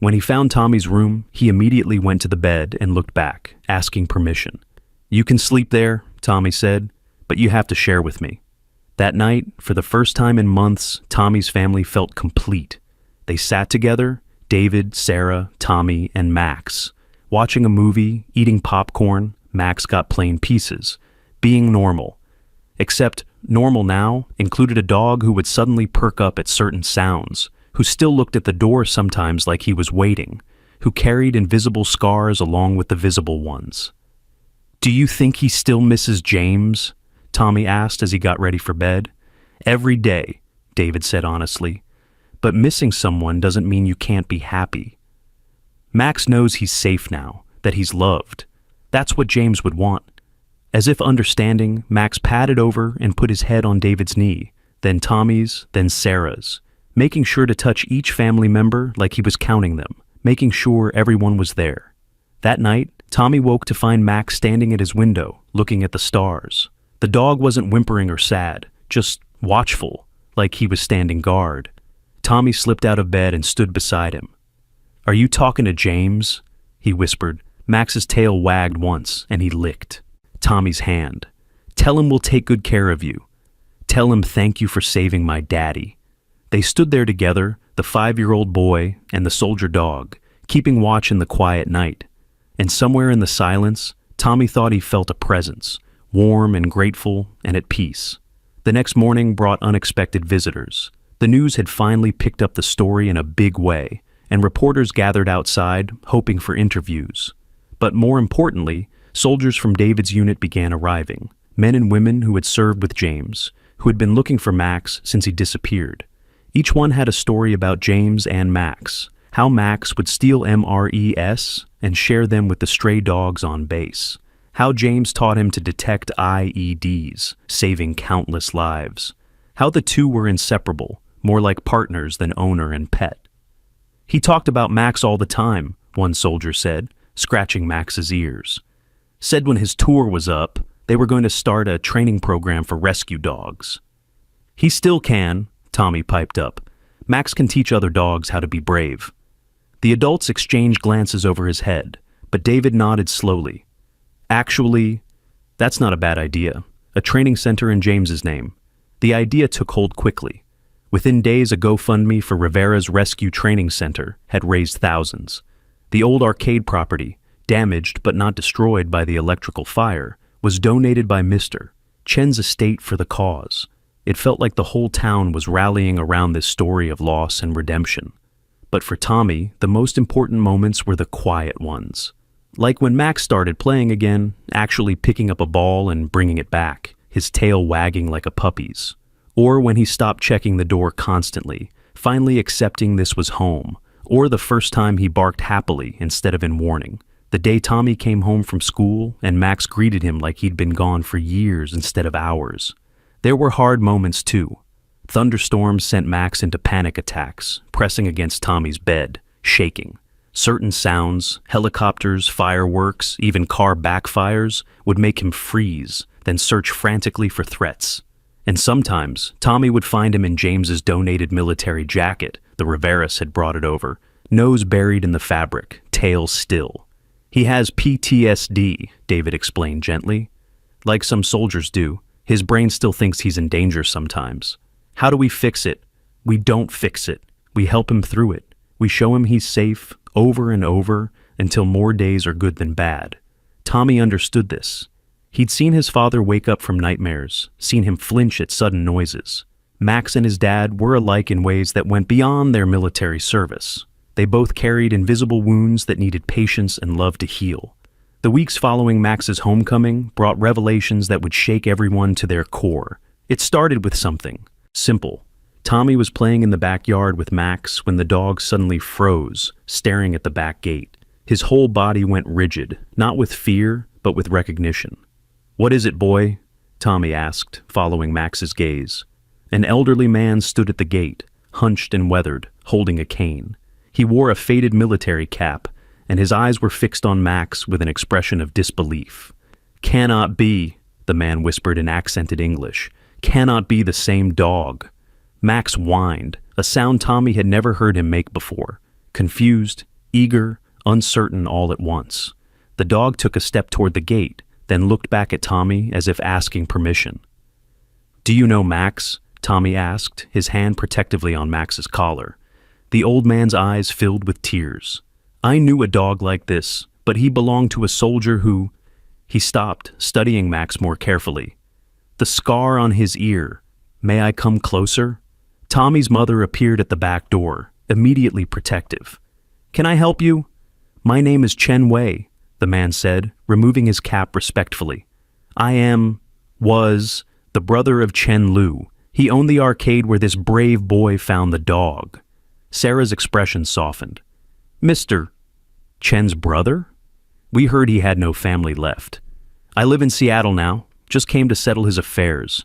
When he found Tommy's room, he immediately went to the bed and looked back, asking permission. "You can sleep there," Tommy said, "but you have to share with me." That night, for the first time in months, Tommy's family felt complete. They sat together, David, Sarah, Tommy, and Max. Watching a movie, eating popcorn, Max got plain pieces. Being normal. Except normal now included a dog who would suddenly perk up at certain sounds, who still looked at the door sometimes like he was waiting, who carried invisible scars along with the visible ones. "Do you think he still misses James?" Tommy asked as he got ready for bed. "Every day," David said honestly. "But missing someone doesn't mean you can't be happy." Max knows he's safe now, that he's loved. That's what James would want. As if understanding, Max padded over and put his head on David's knee, then Tommy's, then Sarah's, making sure to touch each family member like he was counting them, making sure everyone was there. That night, Tommy woke to find Max standing at his window, looking at the stars. The dog wasn't whimpering or sad, just watchful, like he was standing guard. Tommy slipped out of bed and stood beside him. "Are you talking to James?" he whispered. Max's tail wagged once, and he licked Tommy's hand. "Tell him we'll take good care of you. Tell him thank you for saving my daddy." They stood there together, the 5-year-old boy and the soldier dog, keeping watch in the quiet night. And somewhere in the silence, Tommy thought he felt a presence, warm and grateful and at peace. The next morning brought unexpected visitors. The news had finally picked up the story in a big way, and reporters gathered outside, hoping for interviews. But more importantly, soldiers from David's unit began arriving, men and women who had served with James, who had been looking for Max since he disappeared. Each one had a story about James and Max, how Max would steal MREs and share them with the stray dogs on base, how James taught him to detect IEDs, saving countless lives, how the two were inseparable, more like partners than owner and pet. "He talked about Max all the time," one soldier said, scratching Max's ears. "Said when his tour was up, they were going to start a training program for rescue dogs." "He still can," Tommy piped up. "Max can teach other dogs how to be brave." The adults exchanged glances over his head, but David nodded slowly. "Actually, that's not a bad idea. A training center in James's name." The idea took hold quickly. Within days, a GoFundMe for Rivera's Rescue Training Center had raised thousands. The old arcade property, damaged but not destroyed by the electrical fire, was donated by Mr. Chen's estate for the cause. It felt like the whole town was rallying around this story of loss and redemption. But for Tommy, the most important moments were the quiet ones. Like when Max started playing again, actually picking up a ball and bringing it back, his tail wagging like a puppy's. Or when he stopped checking the door constantly, finally accepting this was home. Or the first time he barked happily instead of in warning. The day Tommy came home from school and Max greeted him like he'd been gone for years instead of hours. There were hard moments too. Thunderstorms sent Max into panic attacks, pressing against Tommy's bed, shaking. Certain sounds, helicopters, fireworks, even car backfires, would make him freeze, then search frantically for threats. And sometimes, Tommy would find him in James's donated military jacket, the Riveras had brought it over, nose buried in the fabric, tail still. "He has PTSD, David explained gently. Like some soldiers do, his brain still thinks he's in danger sometimes. How do we fix it? We don't fix it. We help him through it. We show him he's safe, over and over, until more days are good than bad." Tommy understood this. He'd seen his father wake up from nightmares, seen him flinch at sudden noises. Max and his dad were alike in ways that went beyond their military service. They both carried invisible wounds that needed patience and love to heal. The weeks following Max's homecoming brought revelations that would shake everyone to their core. It started with something simple. Tommy was playing in the backyard with Max when the dog suddenly froze, staring at the back gate. His whole body went rigid, not with fear, but with recognition. "What is it, boy?" Tommy asked, following Max's gaze. An elderly man stood at the gate, hunched and weathered, holding a cane. He wore a faded military cap, and his eyes were fixed on Max with an expression of disbelief. "Cannot be," the man whispered in accented English. "Cannot be the same dog." Max whined, a sound Tommy had never heard him make before. Confused, eager, uncertain all at once. The dog took a step toward the gate, then looked back at Tommy as if asking permission. "Do you know Max?" Tommy asked, his hand protectively on Max's collar. The old man's eyes filled with tears. "I knew a dog like this, but he belonged to a soldier who—" He stopped, studying Max more carefully. "The scar on his ear. May I come closer?" Tommy's mother appeared at the back door, immediately protective. "Can I help you?" "My name is Chen Wei," the man said, removing his cap respectfully. Was the brother of Chen Lu. He owned the arcade where this brave boy found the dog." Sarah's expression softened. "Mr. Chen's brother? We heard he had no family left. I live in Seattle now, just came to settle his affairs.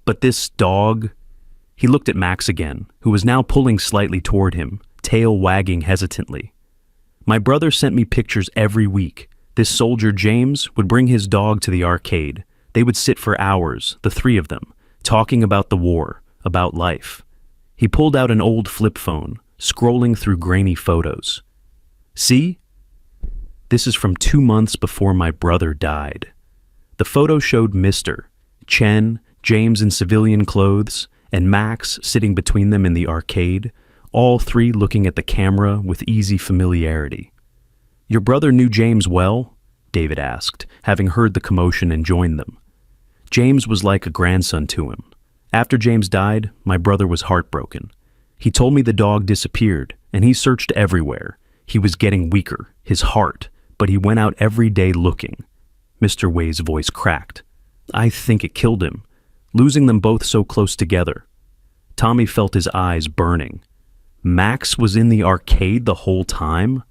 But this dog—" He looked at Max again, who was now pulling slightly toward him, tail wagging hesitantly. "My brother sent me pictures every week. This soldier, James, would bring his dog to the arcade. They would sit for hours, the three of them, talking about the war, about life." He pulled out an old flip phone, scrolling through grainy photos. "See? This is from 2 months before my brother died." The photo showed Mr. Chen, James in civilian clothes, and Max sitting between them in the arcade, all three looking at the camera with easy familiarity. "Your brother knew James well?" David asked, having heard the commotion and joined them. "James was like a grandson to him. After James died, my brother was heartbroken. He told me the dog disappeared, and he searched everywhere. He was getting weaker, his heart, but he went out every day looking. Mr. Way's voice cracked. I think it killed him, losing them both so close together. Tommy felt his eyes burning. Max was in the arcade the whole time?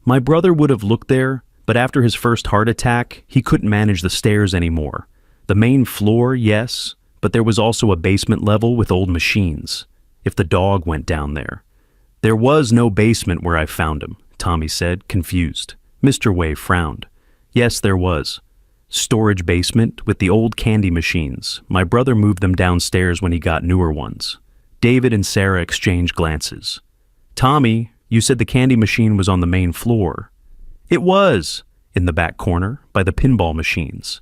My brother would have looked there, but after his first heart attack, he couldn't manage the stairs anymore. The main floor, yes, but there was also a basement level with old machines. If the dog went down there. There was no basement where I found him, Tommy said, confused. Mr. Way frowned. Yes, there was. Storage basement with the old candy machines. My brother moved them downstairs when he got newer ones. David and Sarah exchanged glances. Tommy, you said the candy machine was on the main floor. It was, in the back corner, by the pinball machines.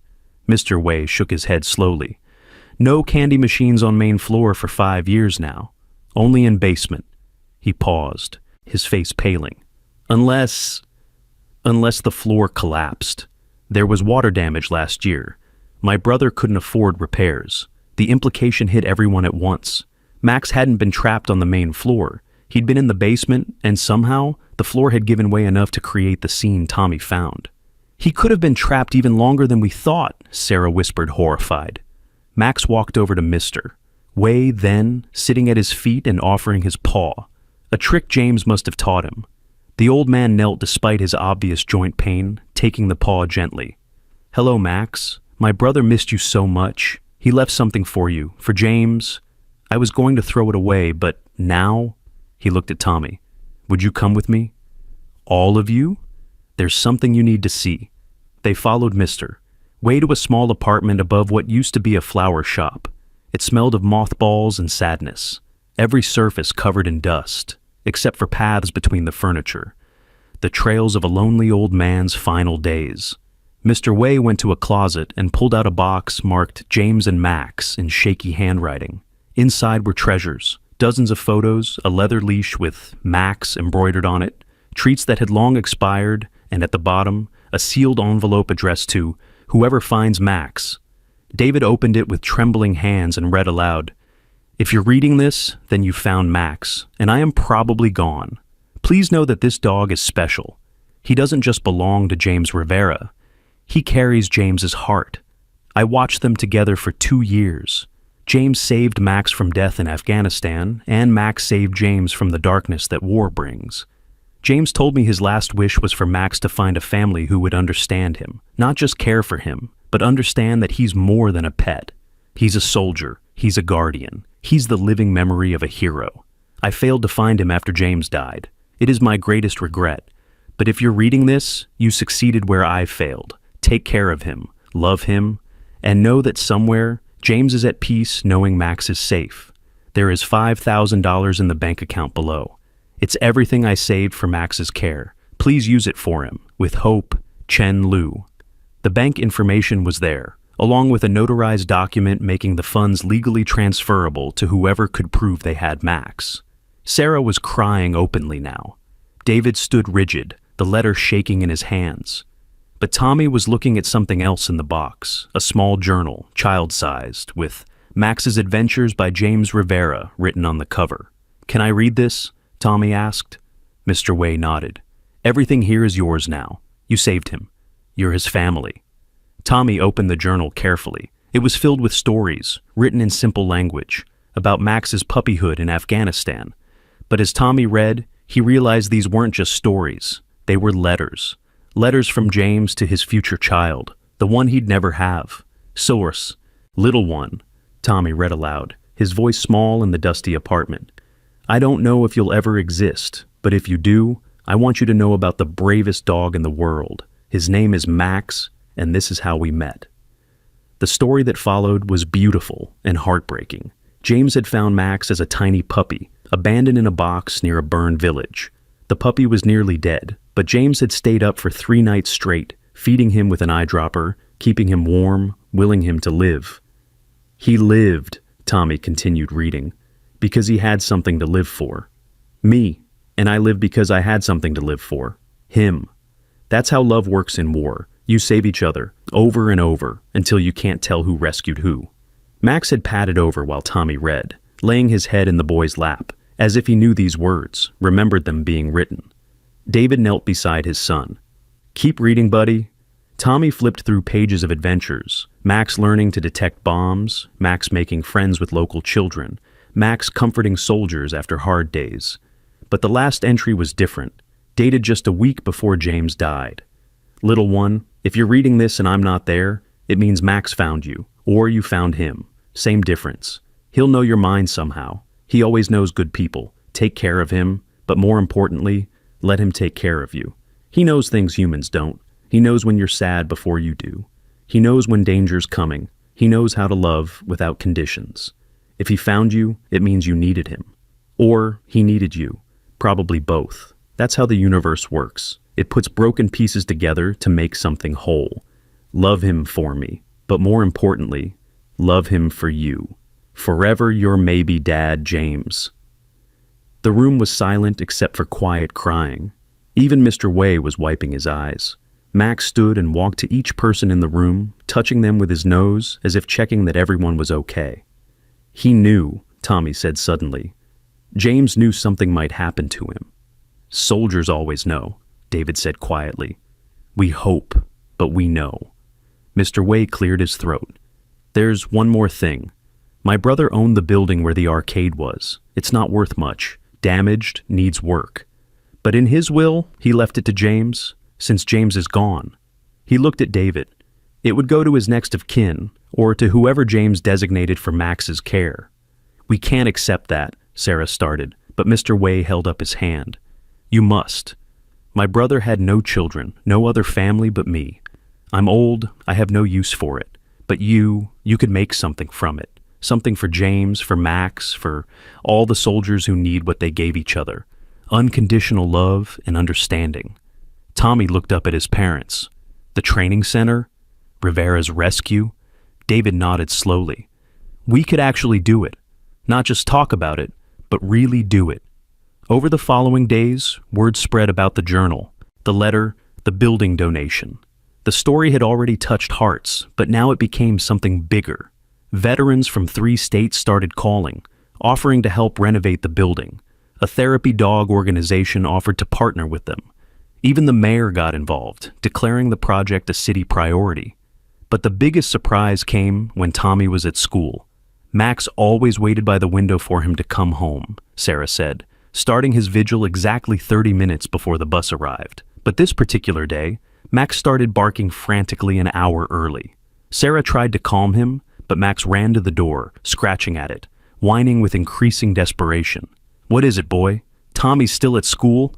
Mr. Way shook his head slowly. No candy machines on main floor for 5 years now. Only in basement. He paused, his face paling. Unless the floor collapsed. There was water damage last year. My brother couldn't afford repairs. The implication hit everyone at once. Max hadn't been trapped on the main floor. He'd been in the basement, and somehow, the floor had given way enough to create the scene Tommy found. He could have been trapped even longer than we thought, Sarah whispered, horrified. Max walked over to Mr. Way then, sitting at his feet and offering his paw. A trick James must have taught him. The old man knelt despite his obvious joint pain, taking the paw gently. Hello, Max. My brother missed you so much. He left something for you, for James. I was going to throw it away, but now? He looked at Tommy. Would you come with me? All of you? There's something you need to see. They followed Mr. Way to a small apartment above what used to be a flower shop. It smelled of mothballs and sadness. Every surface covered in dust, except for paths between the furniture. The trails of a lonely old man's final days. Mr. Way went to a closet and pulled out a box marked James and Max in shaky handwriting. Inside were treasures, dozens of photos, a leather leash with Max embroidered on it, treats that had long expired, and at the bottom, a sealed envelope addressed to whoever finds Max. David opened it with trembling hands and read aloud, If you're reading this, then you found Max, and I am probably gone. Please know that this dog is special. He doesn't just belong to James Rivera. He carries James's heart. I watched them together for 2 years. James saved Max from death in Afghanistan, and Max saved James from the darkness that war brings. James told me his last wish was for Max to find a family who would understand him, not just care for him, but understand that he's more than a pet. He's a soldier, he's a guardian, he's the living memory of a hero. I failed to find him after James died. It is my greatest regret. But if you're reading this, you succeeded where I failed. Take care of him, love him, and know that somewhere, James is at peace knowing Max is safe. There is $5,000 in the bank account below. It's everything I saved for Max's care. Please use it for him. With hope, Chen Lu. The bank information was there, along with a notarized document making the funds legally transferable to whoever could prove they had Max. Sarah was crying openly now. David stood rigid, the letter shaking in his hands. But Tommy was looking at something else in the box, a small journal, child-sized, with Max's Adventures by James Rivera written on the cover. Can I read this? Tommy asked. Mr. Way nodded. Everything here is yours now. You saved him. You're his family. Tommy opened the journal carefully. It was filled with stories, written in simple language, about Max's puppyhood in Afghanistan. But as Tommy read, he realized these weren't just stories. They were letters. Letters from James to his future child, the one he'd never have. Source, little one, Tommy read aloud, his voice small in the dusty apartment. I don't know if you'll ever exist, but if you do, I want you to know about the bravest dog in the world. His name is Max, and this is how we met. The story that followed was beautiful and heartbreaking. James had found Max as a tiny puppy, abandoned in a box near a burned village. The puppy was nearly dead, but James had stayed up for 3 nights straight, feeding him with an eyedropper, keeping him warm, willing him to live. He lived, Tommy continued reading, because he had something to live for. Me, and I lived because I had something to live for. Him. That's how love works in war. You save each other, over and over, until you can't tell who rescued who. Max had padded over while Tommy read, laying his head in the boy's lap, as if he knew these words, remembered them being written. David knelt beside his son. "Keep reading, buddy." Tommy flipped through pages of adventures, Max learning to detect bombs, Max making friends with local children, Max comforting soldiers after hard days. But the last entry was different, dated just a week before James died. "Little one, if you're reading this and I'm not there, it means Max found you, or you found him. Same difference. He'll know your mind somehow. He always knows good people. Take care of him, but more importantly, let him take care of you. He knows things humans don't. He knows when you're sad before you do. He knows when danger's coming. He knows how to love without conditions. If he found you, it means you needed him. Or he needed you. Probably both. That's how the universe works. It puts broken pieces together to make something whole. Love him for me, but more importantly, love him for you. Forever your maybe dad, James." The room was silent except for quiet crying. Even Mr. Way was wiping his eyes. Max stood and walked to each person in the room, touching them with his nose as if checking that everyone was okay. "He knew," Tommy said suddenly. "James knew something might happen to him." "Soldiers always know," David said quietly. "We hope, but we know." Mr. Way cleared his throat. "There's one more thing. My brother owned the building where the arcade was. It's not worth much. Damaged, needs work. But in his will, he left it to James, since James is gone." He looked at David. "It would go to his next of kin, or to whoever James designated for Max's care." "We can't accept that," Sarah started, but Mr. Way held up his hand. "You must. My brother had no children, no other family but me. I'm old, I have no use for it. But you could make something from it. Something for James, for Max, for all the soldiers who need what they gave each other. Unconditional love and understanding." Tommy looked up at his parents. "The training center? Rivera's rescue?" David nodded slowly. "We could actually do it. Not just talk about it, but really do it." Over the following days, word spread about the journal, the letter, the building donation. The story had already touched hearts, but now it became something bigger. Veterans from 3 states started calling, offering to help renovate the building. A therapy dog organization offered to partner with them. Even the mayor got involved, declaring the project a city priority. But the biggest surprise came when Tommy was at school. Max always waited by the window for him to come home, Sarah said, starting his vigil exactly 30 minutes before the bus arrived. But this particular day, Max started barking frantically an hour early. Sarah tried to calm him, but Max ran to the door, scratching at it, whining with increasing desperation. "What is it, boy? Tommy's still at school?"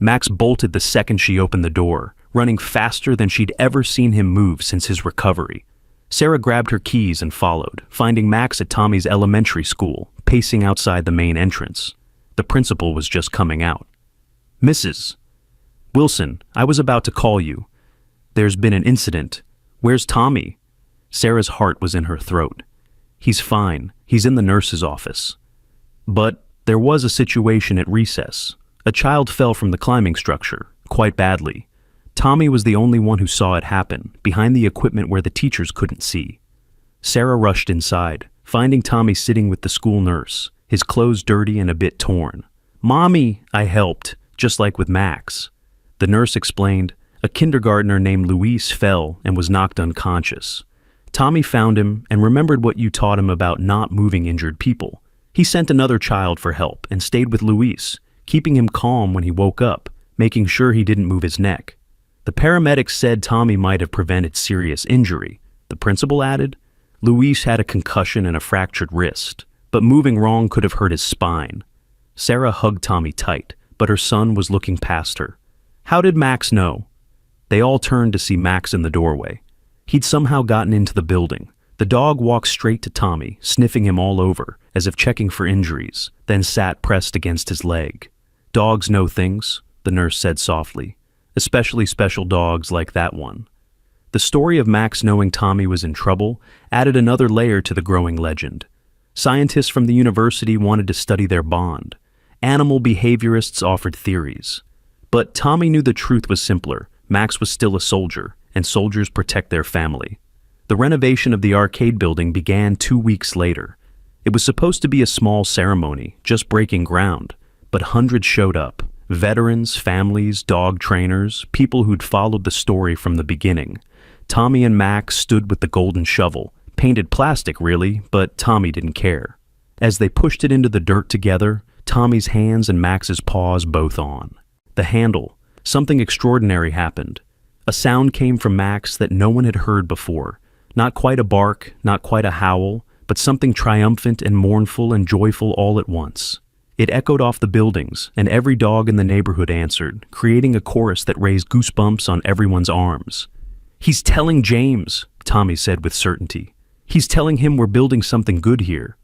Max bolted the second she opened the door, running faster than she'd ever seen him move since his recovery. Sarah grabbed her keys and followed, finding Max at Tommy's elementary school, pacing outside the main entrance. The principal was just coming out. "Mrs. Wilson, I was about to call you. There's been an incident. Where's Tommy?" Sarah's heart was in her throat. "He's fine. He's in the nurse's office." But there was a situation at recess. A child fell from the climbing structure, quite badly. Tommy was the only one who saw it happen, behind the equipment where the teachers couldn't see. Sarah rushed inside, finding Tommy sitting with the school nurse, his clothes dirty and a bit torn. "Mommy," I helped, just like with Max. The nurse explained, "A kindergartner named Luis fell and was knocked unconscious. Tommy found him and remembered what you taught him about not moving injured people. He sent another child for help and stayed with Luis, keeping him calm when he woke up, making sure he didn't move his neck. The paramedics said Tommy might have prevented serious injury," the principal added. "Luis had a concussion and a fractured wrist, but moving wrong could have hurt his spine." Sarah hugged Tommy tight, but her son was looking past her. "How did Max know?" They all turned to see Max in the doorway. He'd somehow gotten into the building. The dog walked straight to Tommy, sniffing him all over, as if checking for injuries, then sat pressed against his leg. "Dogs know things," the nurse said softly, "especially special dogs like that one." The story of Max knowing Tommy was in trouble added another layer to the growing legend. Scientists from the university wanted to study their bond. Animal behaviorists offered theories. But Tommy knew the truth was simpler. Max was still a soldier, and soldiers protect their family. The renovation of the arcade building began 2 weeks later. It was supposed to be a small ceremony, just breaking ground, but hundreds showed up. Veterans, families, dog trainers, people who'd followed the story from the beginning. Tommy and Max stood with the golden shovel. Painted plastic, really, but Tommy didn't care. As they pushed it into the dirt together, Tommy's hands and Max's paws both on. The handle. Something extraordinary happened. A sound came from Max that no one had heard before. Not quite a bark, not quite a howl, but something triumphant and mournful and joyful all at once. It echoed off the buildings, and every dog in the neighborhood answered, creating a chorus that raised goosebumps on everyone's arms. "He's telling James," Tommy said with certainty. "He's telling him we're building something good here."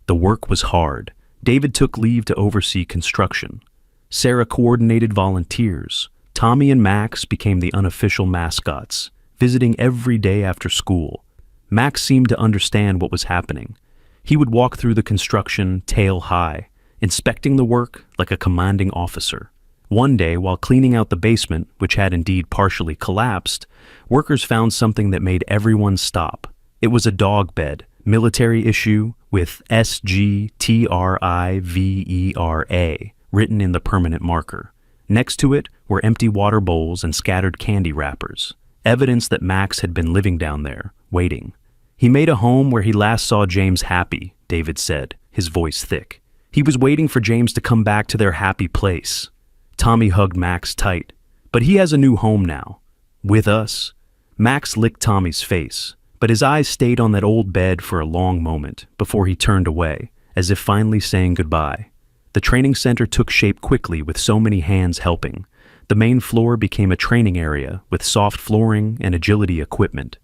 The work was hard. David took leave to oversee construction. Sarah coordinated volunteers. Tommy and Max became the unofficial mascots, visiting every day after school. Max seemed to understand what was happening. He would walk through the construction, tail high, inspecting the work like a commanding officer. One day, while cleaning out the basement, which had indeed partially collapsed, workers found something that made everyone stop. It was a dog bed, military issue, with SGTRIVERA written in the permanent marker. Next to it were empty water bowls and scattered candy wrappers, evidence that Max had been living down there, waiting. "He made a home where he last saw James happy," David said, his voice thick. "He was waiting for James to come back to their happy place." Tommy hugged Max tight. "But he has a new home now. With us." Max licked Tommy's face, but his eyes stayed on that old bed for a long moment before he turned away, as if finally saying goodbye. The training center took shape quickly with so many hands helping. The main floor became a training area with soft flooring and agility equipment.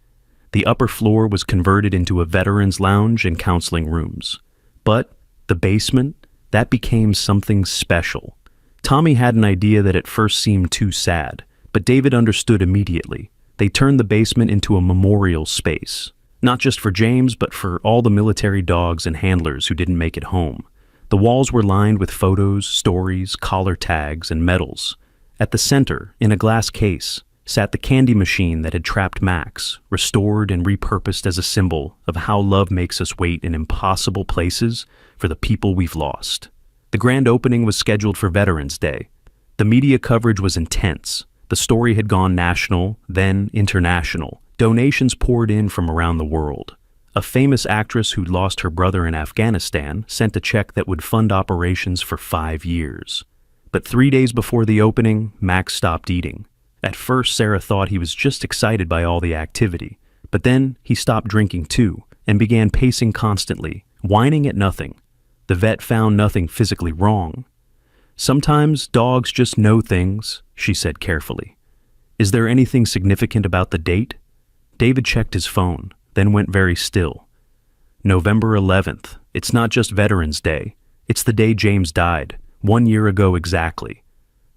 The upper floor was converted into a veterans lounge and counseling rooms. But the basement, that became something special. Tommy had an idea that at first seemed too sad, but David understood immediately. They turned the basement into a memorial space, not just for James, but for all the military dogs and handlers who didn't make it home. The walls were lined with photos, stories, collar tags, and medals. At the center, in a glass case, sat the candy machine that had trapped Max, restored and repurposed as a symbol of how love makes us wait in impossible places for the people we've lost. The grand opening was scheduled for Veterans Day. The media coverage was intense. The story had gone national, then international. Donations poured in from around the world. A famous actress who'd lost her brother in Afghanistan sent a check that would fund operations for 5 years. But 3 days before the opening, Max stopped eating. At first, Sarah thought he was just excited by all the activity. But then he stopped drinking too, and began pacing constantly, whining at nothing. The vet found nothing physically wrong. "Sometimes dogs just know things," she said carefully. "Is there anything significant about the date?" David checked his phone, then went very still. "November 11th. It's not just Veterans Day. It's the day James died, 1 year ago exactly."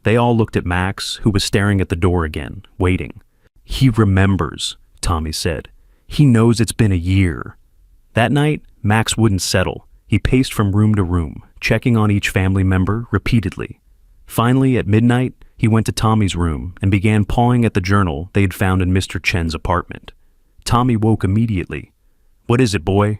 They all looked at Max, who was staring at the door again, waiting. "He remembers," Tommy said. "He knows it's been a year." That night, Max wouldn't settle. He paced from room to room, checking on each family member repeatedly. Finally, at midnight, he went to Tommy's room and began pawing at the journal they had found in Mr. Chen's apartment. Tommy woke immediately. "What is it, boy?"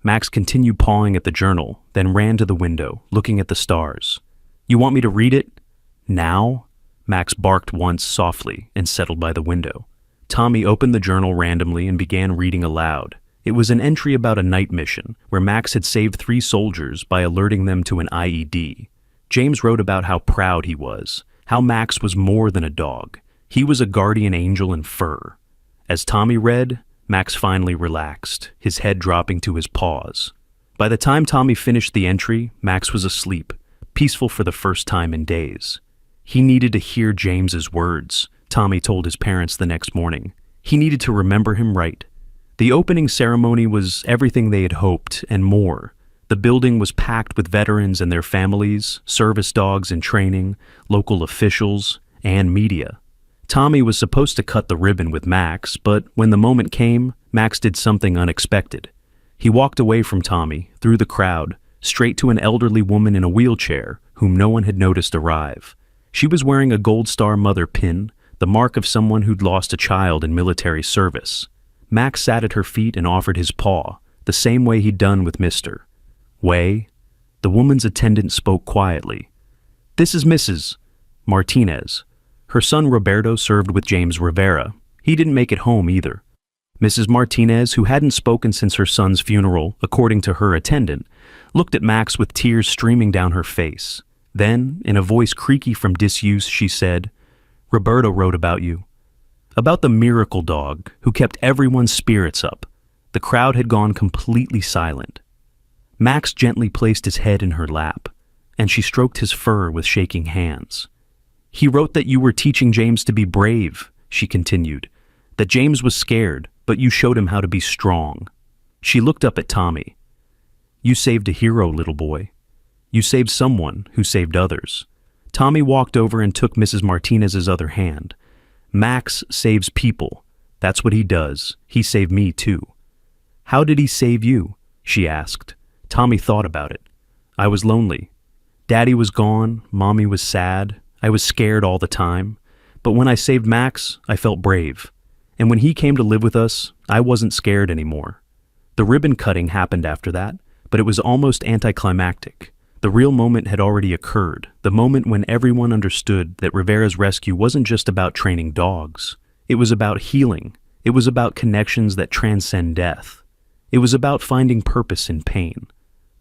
Max continued pawing at the journal, then ran to the window, looking at the stars. "You want me to read it? Now?" Max barked once softly and settled by the window. Tommy opened the journal randomly and began reading aloud. It was an entry about a night mission where Max had saved 3 soldiers by alerting them to an IED. James wrote about how proud he was, how Max was more than a dog. He was a guardian angel in fur. As Tommy read, Max finally relaxed, his head dropping to his paws. By the time Tommy finished the entry, Max was asleep, peaceful for the first time in days. He needed to hear James's words, Tommy told his parents the next morning. He needed to remember him right. The opening ceremony was everything they had hoped and more. The building was packed with veterans and their families, service dogs in training, local officials, and media. Tommy was supposed to cut the ribbon with Max, but when the moment came, Max did something unexpected. He walked away from Tommy, through the crowd, straight to an elderly woman in a wheelchair whom no one had noticed arrive. She was wearing a Gold Star Mother pin, the mark of someone who'd lost a child in military service. Max sat at her feet and offered his paw, the same way he'd done with Mr. Way. The woman's attendant spoke quietly. "This is Mrs. Martinez." Her son Roberto served with James Rivera. He didn't make it home either. Mrs. Martinez, who hadn't spoken since her son's funeral, according to her attendant, looked at Max with tears streaming down her face. Then, in a voice creaky from disuse, she said, "Roberto wrote about you. About the miracle dog who kept everyone's spirits up." The crowd had gone completely silent. Max gently placed his head in her lap, and she stroked his fur with shaking hands. "He wrote that you were teaching James to be brave," she continued, "that James was scared, but you showed him how to be strong." She looked up at Tommy. "You saved a hero, little boy. You saved someone who saved others." Tommy walked over and took Mrs. Martinez's other hand. "Max saves people. That's what he does. He saved me too." "How did he save you?" she asked. Tommy thought about it. "I was lonely. Daddy was gone, Mommy was sad, I was scared all the time. But when I saved Max, I felt brave. And when he came to live with us, I wasn't scared anymore." The ribbon cutting happened after that, but it was almost anticlimactic. The real moment had already occurred, the moment when everyone understood that Rivera's rescue wasn't just about training dogs. It was about healing. It was about connections that transcend death. It was about finding purpose in pain.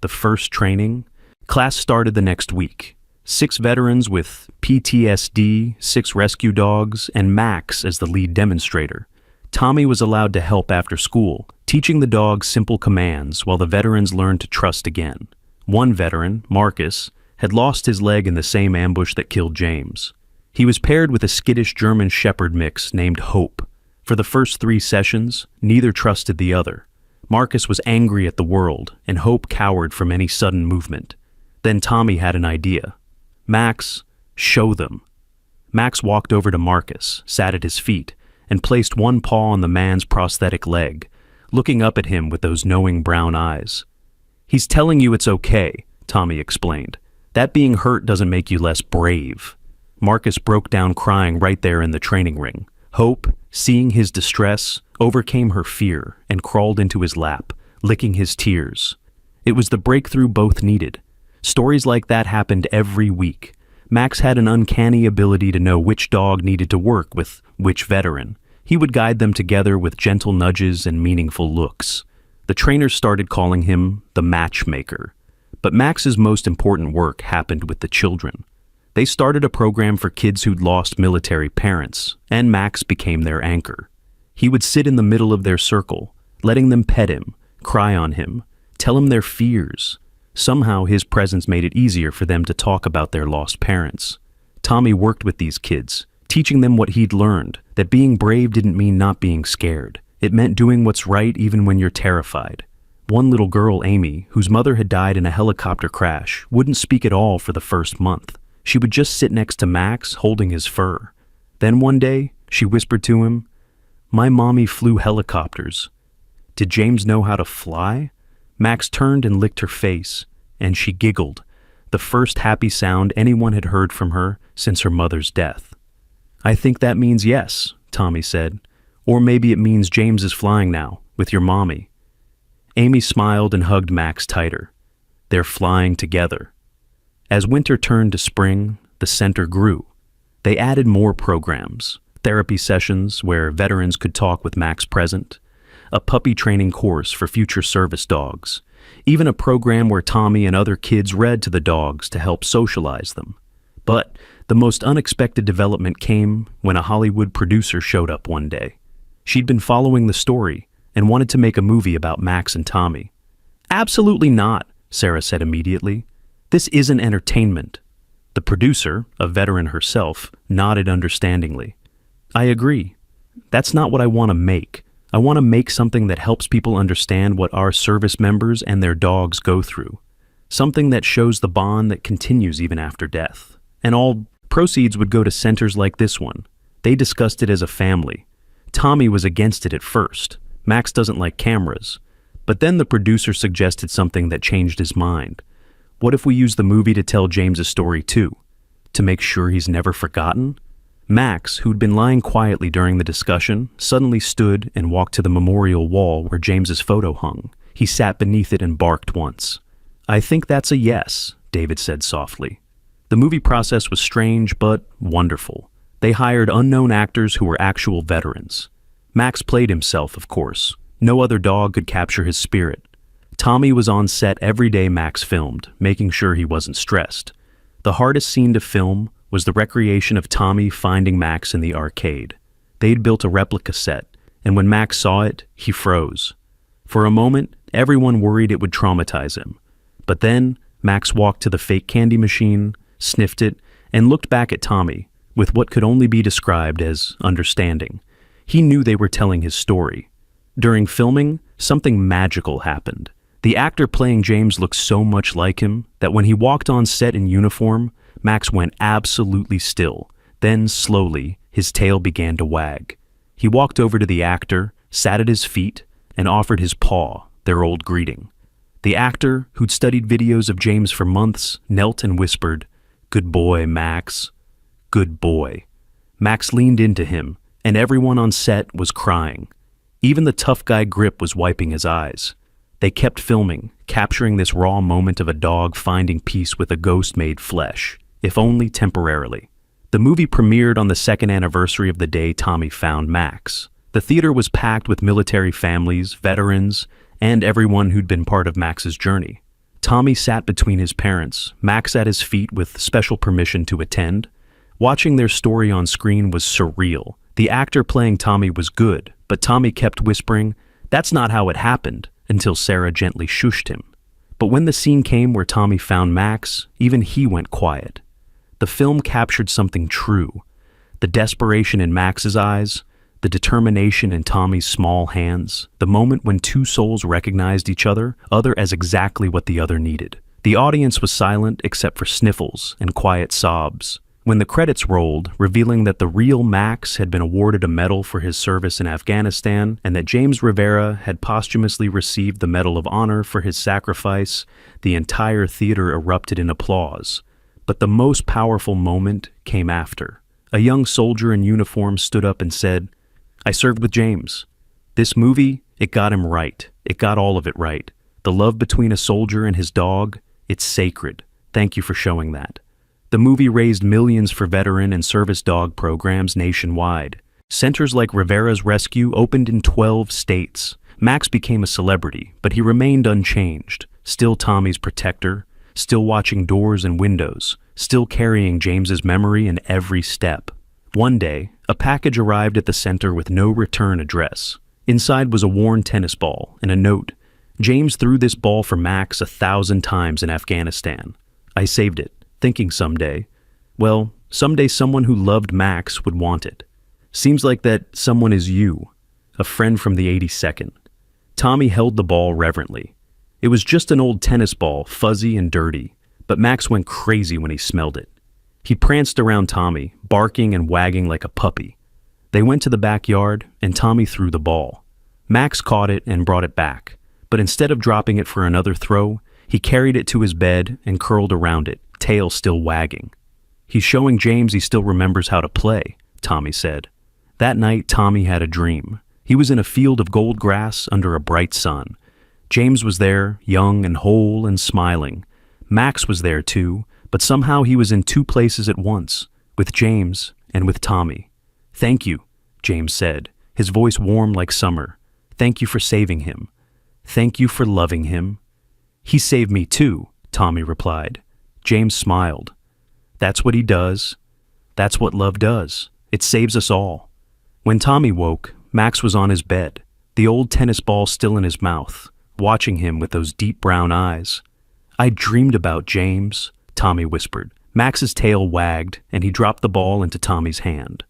The first training, class started the next week. 6 veterans with PTSD, 6 rescue dogs, and Max as the lead demonstrator. Tommy was allowed to help after school, teaching the dogs simple commands while the veterans learned to trust again. One veteran, Marcus, had lost his leg in the same ambush that killed James. He was paired with a skittish German Shepherd mix named Hope. For the first 3 sessions, neither trusted the other. Marcus was angry at the world, and Hope cowered from any sudden movement. Then Tommy had an idea. "Max, show them." Max walked over to Marcus, sat at his feet, and placed one paw on the man's prosthetic leg, looking up at him with those knowing brown eyes. "He's telling you it's okay," Tommy explained. "That being hurt doesn't make you less brave." Marcus broke down crying right there in the training ring. Hope, seeing his distress, overcame her fear and crawled into his lap, licking his tears. It was the breakthrough both needed. Stories like that happened every week. Max had an uncanny ability to know which dog needed to work with which veteran. He would guide them together with gentle nudges and meaningful looks. The trainers started calling him the matchmaker. But Max's most important work happened with the children. They started a program for kids who'd lost military parents, and Max became their anchor. He would sit in the middle of their circle, letting them pet him, cry on him, tell him their fears. Somehow his presence made it easier for them to talk about their lost parents. Tommy worked with these kids, teaching them what he'd learned, that being brave didn't mean not being scared. It meant doing what's right even when you're terrified. One little girl, Amy, whose mother had died in a helicopter crash, wouldn't speak at all for the first month. She would just sit next to Max, holding his fur. Then one day, she whispered to him, "My mommy flew helicopters." Did James know how to fly? Max turned and licked her face, and she giggled, the first happy sound anyone had heard from her since her mother's death. "I think that means yes," Tommy said. "Or maybe it means James is flying now, with your mommy." Amy smiled and hugged Max tighter. They're flying together. As winter turned to spring, the center grew. They added more programs, therapy sessions where veterans could talk with Max present, a puppy training course for future service dogs, even a program where Tommy and other kids read to the dogs to help socialize them. But the most unexpected development came when a Hollywood producer showed up one day. She'd been following the story and wanted to make a movie about Max and Tommy. "Absolutely not," Sarah said immediately. "This isn't entertainment." The producer, a veteran herself, nodded understandingly. "I agree. That's not what I want to make. I want to make something that helps people understand what our service members and their dogs go through. Something that shows the bond that continues even after death. And all proceeds would go to centers like this one. They discussed it as a family. Tommy was against it at first. Max doesn't like cameras. But then the producer suggested something that changed his mind. What if we use the movie to tell James's story too? To make sure he's never forgotten? Max, who'd been lying quietly during the discussion, suddenly stood and walked to the memorial wall where James's photo hung. He sat beneath it and barked once. "I think that's a yes," David said softly. The movie process was strange but wonderful. They hired unknown actors who were actual veterans. Max played himself, of course. No other dog could capture his spirit. Tommy was on set every day Max filmed, making sure he wasn't stressed. The hardest scene to film was the recreation of Tommy finding Max in the arcade. They'd built a replica set, and when Max saw it, he froze. For a moment, everyone worried it would traumatize him. But then, Max walked to the fake candy machine, sniffed it, and looked back at Tommy, with what could only be described as understanding. He knew they were telling his story. During filming, something magical happened. The actor playing James looked so much like him that when he walked on set in uniform, Max went absolutely still. Then, slowly, his tail began to wag. He walked over to the actor, sat at his feet, and offered his paw, their old greeting. The actor, who'd studied videos of James for months, knelt and whispered, "Good boy, Max. Good boy." Max leaned into him, and everyone on set was crying. Even the tough guy Grip was wiping his eyes. They kept filming, capturing this raw moment of a dog finding peace with a ghost made flesh, if only temporarily. The movie premiered on the second anniversary of the day Tommy found Max. The theater was packed with military families, veterans, and everyone who'd been part of Max's journey. Tommy sat between his parents, Max at his feet with special permission to attend. Watching their story on screen was surreal. The actor playing Tommy was good, but Tommy kept whispering, "That's not how it happened," until Sarah gently shushed him. But when the scene came where Tommy found Max, even he went quiet. The film captured something true. The desperation in Max's eyes, the determination in Tommy's small hands, the moment when two souls recognized each other as exactly what the other needed. The audience was silent except for sniffles and quiet sobs. When the credits rolled, revealing that the real Max had been awarded a medal for his service in Afghanistan and that James Rivera had posthumously received the Medal of Honor for his sacrifice, the entire theater erupted in applause. But the most powerful moment came after. A young soldier in uniform stood up and said, "I served with James. This movie, it got him right. It got all of it right. The love between a soldier and his dog, it's sacred. Thank you for showing that." The movie raised millions for veteran and service dog programs nationwide. Centers like Rivera's Rescue opened in 12 states. Max became a celebrity, but he remained unchanged, still Tommy's protector, still watching doors and windows, still carrying James's memory in every step. One day, a package arrived at the center with no return address. Inside was a worn tennis ball and a note. "James threw this ball for Max 1,000 times in Afghanistan. I saved it, thinking someday, well, someday someone who loved Max would want it. Seems like that someone is you, a friend from the 82nd. Tommy held the ball reverently. It was just an old tennis ball, fuzzy and dirty, but Max went crazy when he smelled it. He pranced around Tommy, barking and wagging like a puppy. They went to the backyard, and Tommy threw the ball. Max caught it and brought it back, but instead of dropping it for another throw, he carried it to his bed and curled around it, tail still wagging. "He's showing James he still remembers how to play," Tommy said. That night, Tommy had a dream. He was in a field of gold grass under a bright sun. James was there, young and whole and smiling. Max was there too, but somehow he was in two places at once, with James and with Tommy. "Thank you," James said, his voice warm like summer. "Thank you for saving him. Thank you for loving him." "He saved me too," Tommy replied. James smiled. "That's what he does. That's what love does. It saves us all." When Tommy woke, Max was on his bed, the old tennis ball still in his mouth, watching him with those deep brown eyes. "I dreamed about James," Tommy whispered. Max's tail wagged, and he dropped the ball into Tommy's hand.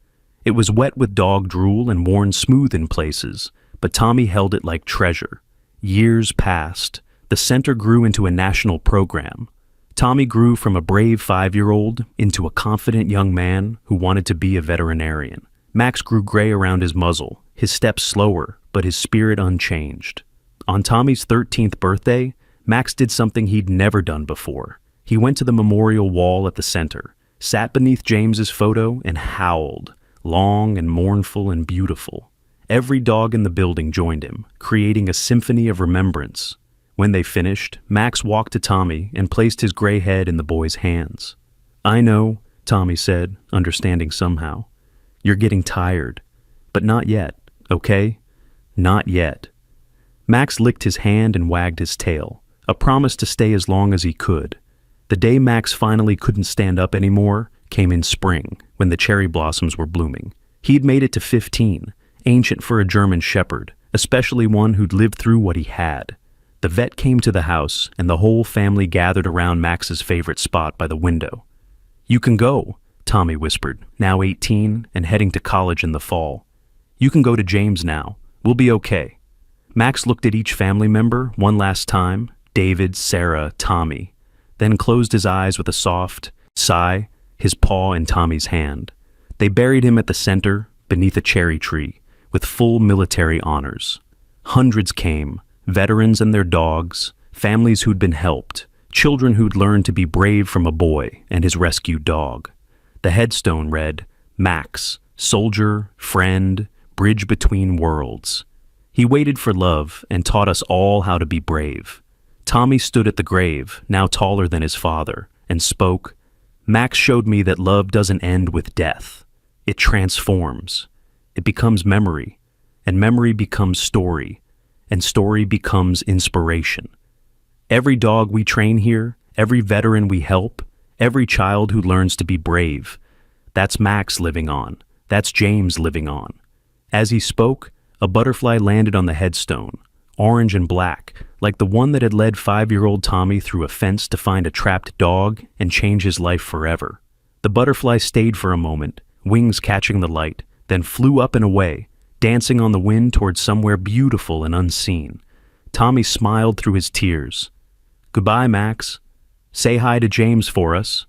It was wet with dog drool and worn smooth in places, but Tommy held it like treasure. Years passed. The center grew into a national program. Tommy grew from a brave 5-year-old into a confident young man who wanted to be a veterinarian. Max grew gray around his muzzle, his steps slower, but his spirit unchanged. On Tommy's 13th birthday, Max did something he'd never done before. He went to the memorial wall at the center. sat beneath James's photo and howled, long and mournful and beautiful. Every dog in the building joined him, creating a symphony of remembrance. When they finished, Max walked to Tommy and placed his gray head in the boy's hands. "I know," Tommy said, understanding somehow. "You're getting tired. But not yet, okay? Not yet." Max licked his hand and wagged his tail, a promise to stay as long as he could. The day Max finally couldn't stand up anymore came in spring, when the cherry blossoms were blooming. He'd made it to 15, ancient for a German shepherd, especially one who'd lived through what he had. The vet came to the house, and the whole family gathered around Max's favorite spot by the window. "You can go," Tommy whispered, now 18 and heading to college in the fall. "You can go to James now. We'll be okay." Max looked at each family member one last time, David, Sarah, Tommy, then closed his eyes with a soft sigh, his paw in Tommy's hand. They buried him at the center, beneath a cherry tree, with full military honors. Hundreds came, veterans and their dogs, families who'd been helped, children who'd learned to be brave from a boy and his rescued dog. The headstone read, "Max, soldier, friend, bridge between worlds." He waited for love and taught us all how to be brave. Tommy stood at the grave, now taller than his father, and spoke, "Max showed me that love doesn't end with death. It transforms. It becomes memory, and memory becomes story, and story becomes inspiration. Every dog we train here, every veteran we help, every child who learns to be brave, that's Max living on. That's James living on." As he spoke, a butterfly landed on the headstone, orange and black, like the one that had led 5-year-old Tommy through a fence to find a trapped dog and change his life forever. The butterfly stayed for a moment, wings catching the light, then flew up and away, dancing on the wind towards somewhere beautiful and unseen. Tommy smiled through his tears. "Goodbye, Max. Say hi to James for us."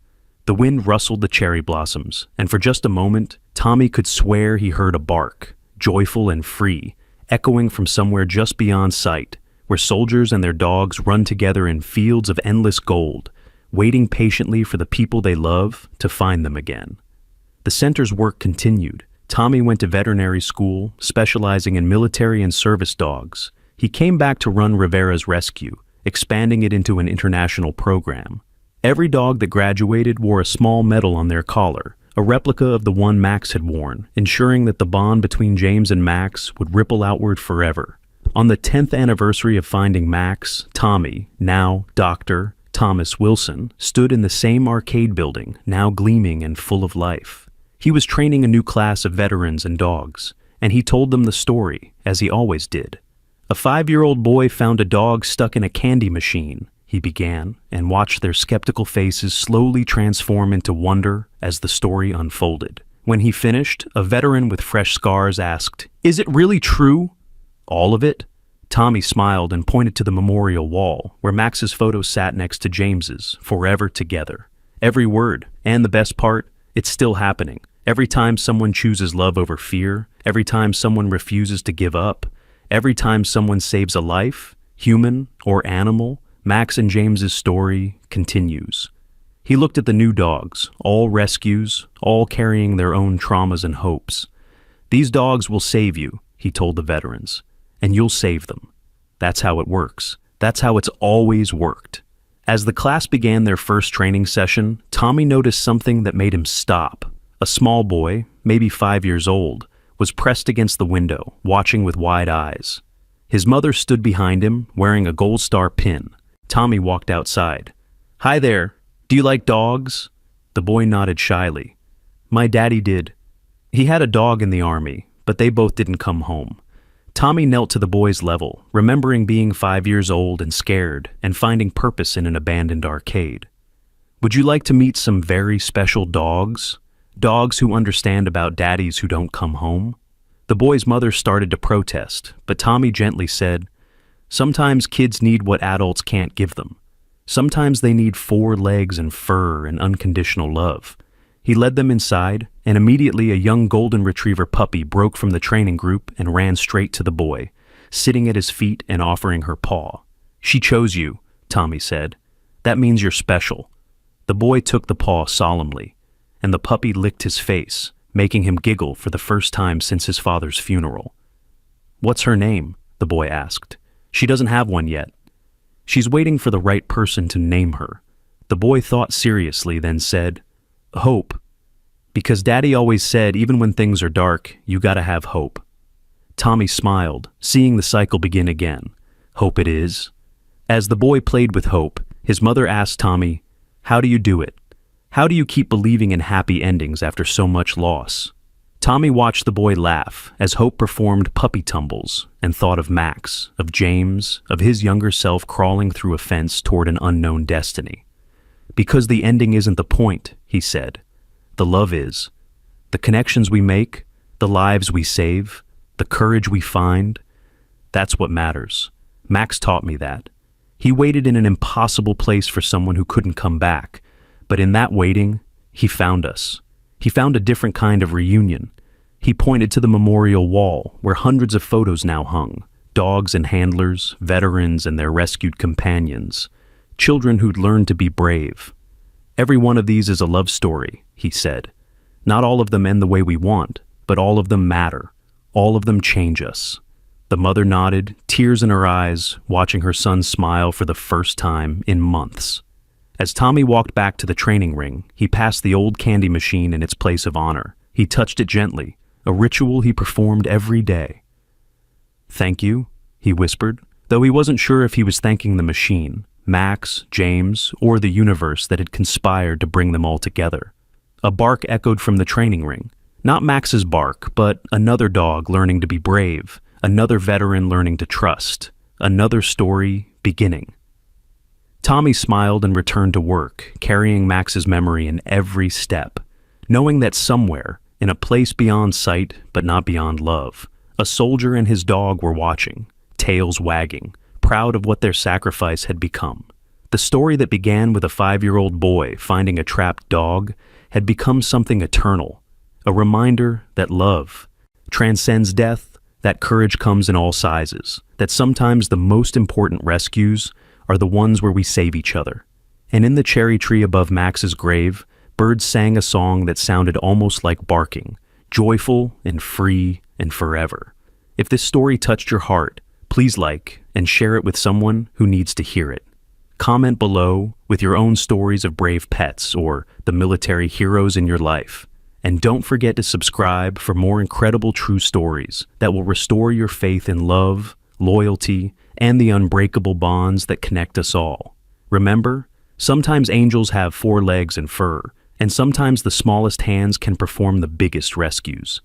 The wind rustled the cherry blossoms, and for just a moment, Tommy could swear he heard a bark, joyful and free, echoing from somewhere just beyond sight, where soldiers and their dogs run together in fields of endless gold, waiting patiently for the people they love to find them again. The center's work continued. Tommy went to veterinary school, specializing in military and service dogs. He came back to run Rivera's Rescue, expanding it into an international program. Every dog that graduated wore a small medal on their collar, a replica of the one Max had worn, ensuring that the bond between James and Max would ripple outward forever. On the 10th anniversary of finding Max, Tommy, now Dr. Thomas Wilson, stood in the same arcade building, now gleaming and full of life. He was training a new class of veterans and dogs, and he told them the story, as he always did. "A 5-year-old boy found a dog stuck in a candy machine," he began, and watched their skeptical faces slowly transform into wonder as the story unfolded. When he finished, a veteran with fresh scars asked, "Is it really true? All of it?" Tommy smiled and pointed to the memorial wall, where Max's photo sat next to James's, forever together. "Every word, and the best part, it's still happening. Every time someone chooses love over fear, every time someone refuses to give up, every time someone saves a life, human or animal, Max and James's story continues." He looked at the new dogs, all rescues, all carrying their own traumas and hopes. "These dogs will save you," he told the veterans, "and you'll save them. That's how it works. That's how it's always worked." As the class began their first training session, Tommy noticed something that made him stop. A small boy, maybe 5 years old, was pressed against the window, watching with wide eyes. His mother stood behind him, wearing a gold star pin. Tommy walked outside. "Hi there. Do you like dogs?" The boy nodded shyly. "My daddy did. He had a dog in the army, but they both didn't come home." Tommy knelt to the boy's level, remembering being 5 years old and scared, and finding purpose in an abandoned arcade. "Would you like to meet some very special dogs? Dogs who understand about daddies who don't come home?" The boy's mother started to protest, but Tommy gently said, "Sometimes kids need what adults can't give them. Sometimes they need 4 legs and fur and unconditional love." He led them inside, and immediately a young golden retriever puppy broke from the training group and ran straight to the boy, sitting at his feet and offering her paw. "She chose you," Tommy said. "That means you're special." The boy took the paw solemnly. and the puppy licked his face, making him giggle for the first time since his father's funeral. "What's her name?" the boy asked. "She doesn't have one yet." "She's waiting for the right person to name her." The boy thought seriously, then said, "Hope. Because Daddy always said even when things are dark, you gotta have hope." Tommy smiled, seeing the cycle begin again. "Hope it is." As the boy played with hope, his mother asked Tommy, "How do you do it? How do you keep believing in happy endings after so much loss?" Tommy watched the boy laugh as Hope performed puppy tumbles and thought of Max, of James, of his younger self crawling through a fence toward an unknown destiny. "Because the ending isn't the point," he said. "The love is. The connections we make, the lives we save, the courage we find, that's what matters." Max taught me that. He waited in an impossible place for someone who couldn't come back, but in that waiting, he found us. He found a different kind of reunion. He pointed to the memorial wall where hundreds of photos now hung, dogs and handlers, veterans and their rescued companions, children who'd learned to be brave. "Every one of these is a love story," he said. "Not all of them end the way we want, but all of them matter. All of them change us." The mother nodded, tears in her eyes, watching her son smile for the first time in months. As Tommy walked back to the training ring, he passed the old candy machine in its place of honor. He touched it gently, a ritual he performed every day. "Thank you," he whispered, though he wasn't sure if he was thanking the machine, Max, James, or the universe that had conspired to bring them all together. A bark echoed from the training ring. Not Max's bark, but another dog learning to be brave, another veteran learning to trust, another story beginning. Tommy smiled and returned to work, carrying Max's memory in every step, knowing that somewhere, in a place beyond sight but not beyond love, a soldier and his dog were watching, tails wagging, proud of what their sacrifice had become. The story that began with a 5-year-old boy finding a trapped dog had become something eternal, a reminder that love transcends death, that courage comes in all sizes, that sometimes the most important rescues are the ones where we save each other. And in the cherry tree above Max's grave, birds sang a song that sounded almost like barking, joyful and free and forever. If this story touched your heart, please like and share it with someone who needs to hear it. Comment below with your own stories of brave pets or the military heroes in your life. And don't forget to subscribe for more incredible true stories that will restore your faith in love, loyalty, and the unbreakable bonds that connect us all. Remember, sometimes angels have 4 legs and fur, and sometimes the smallest hands can perform the biggest rescues.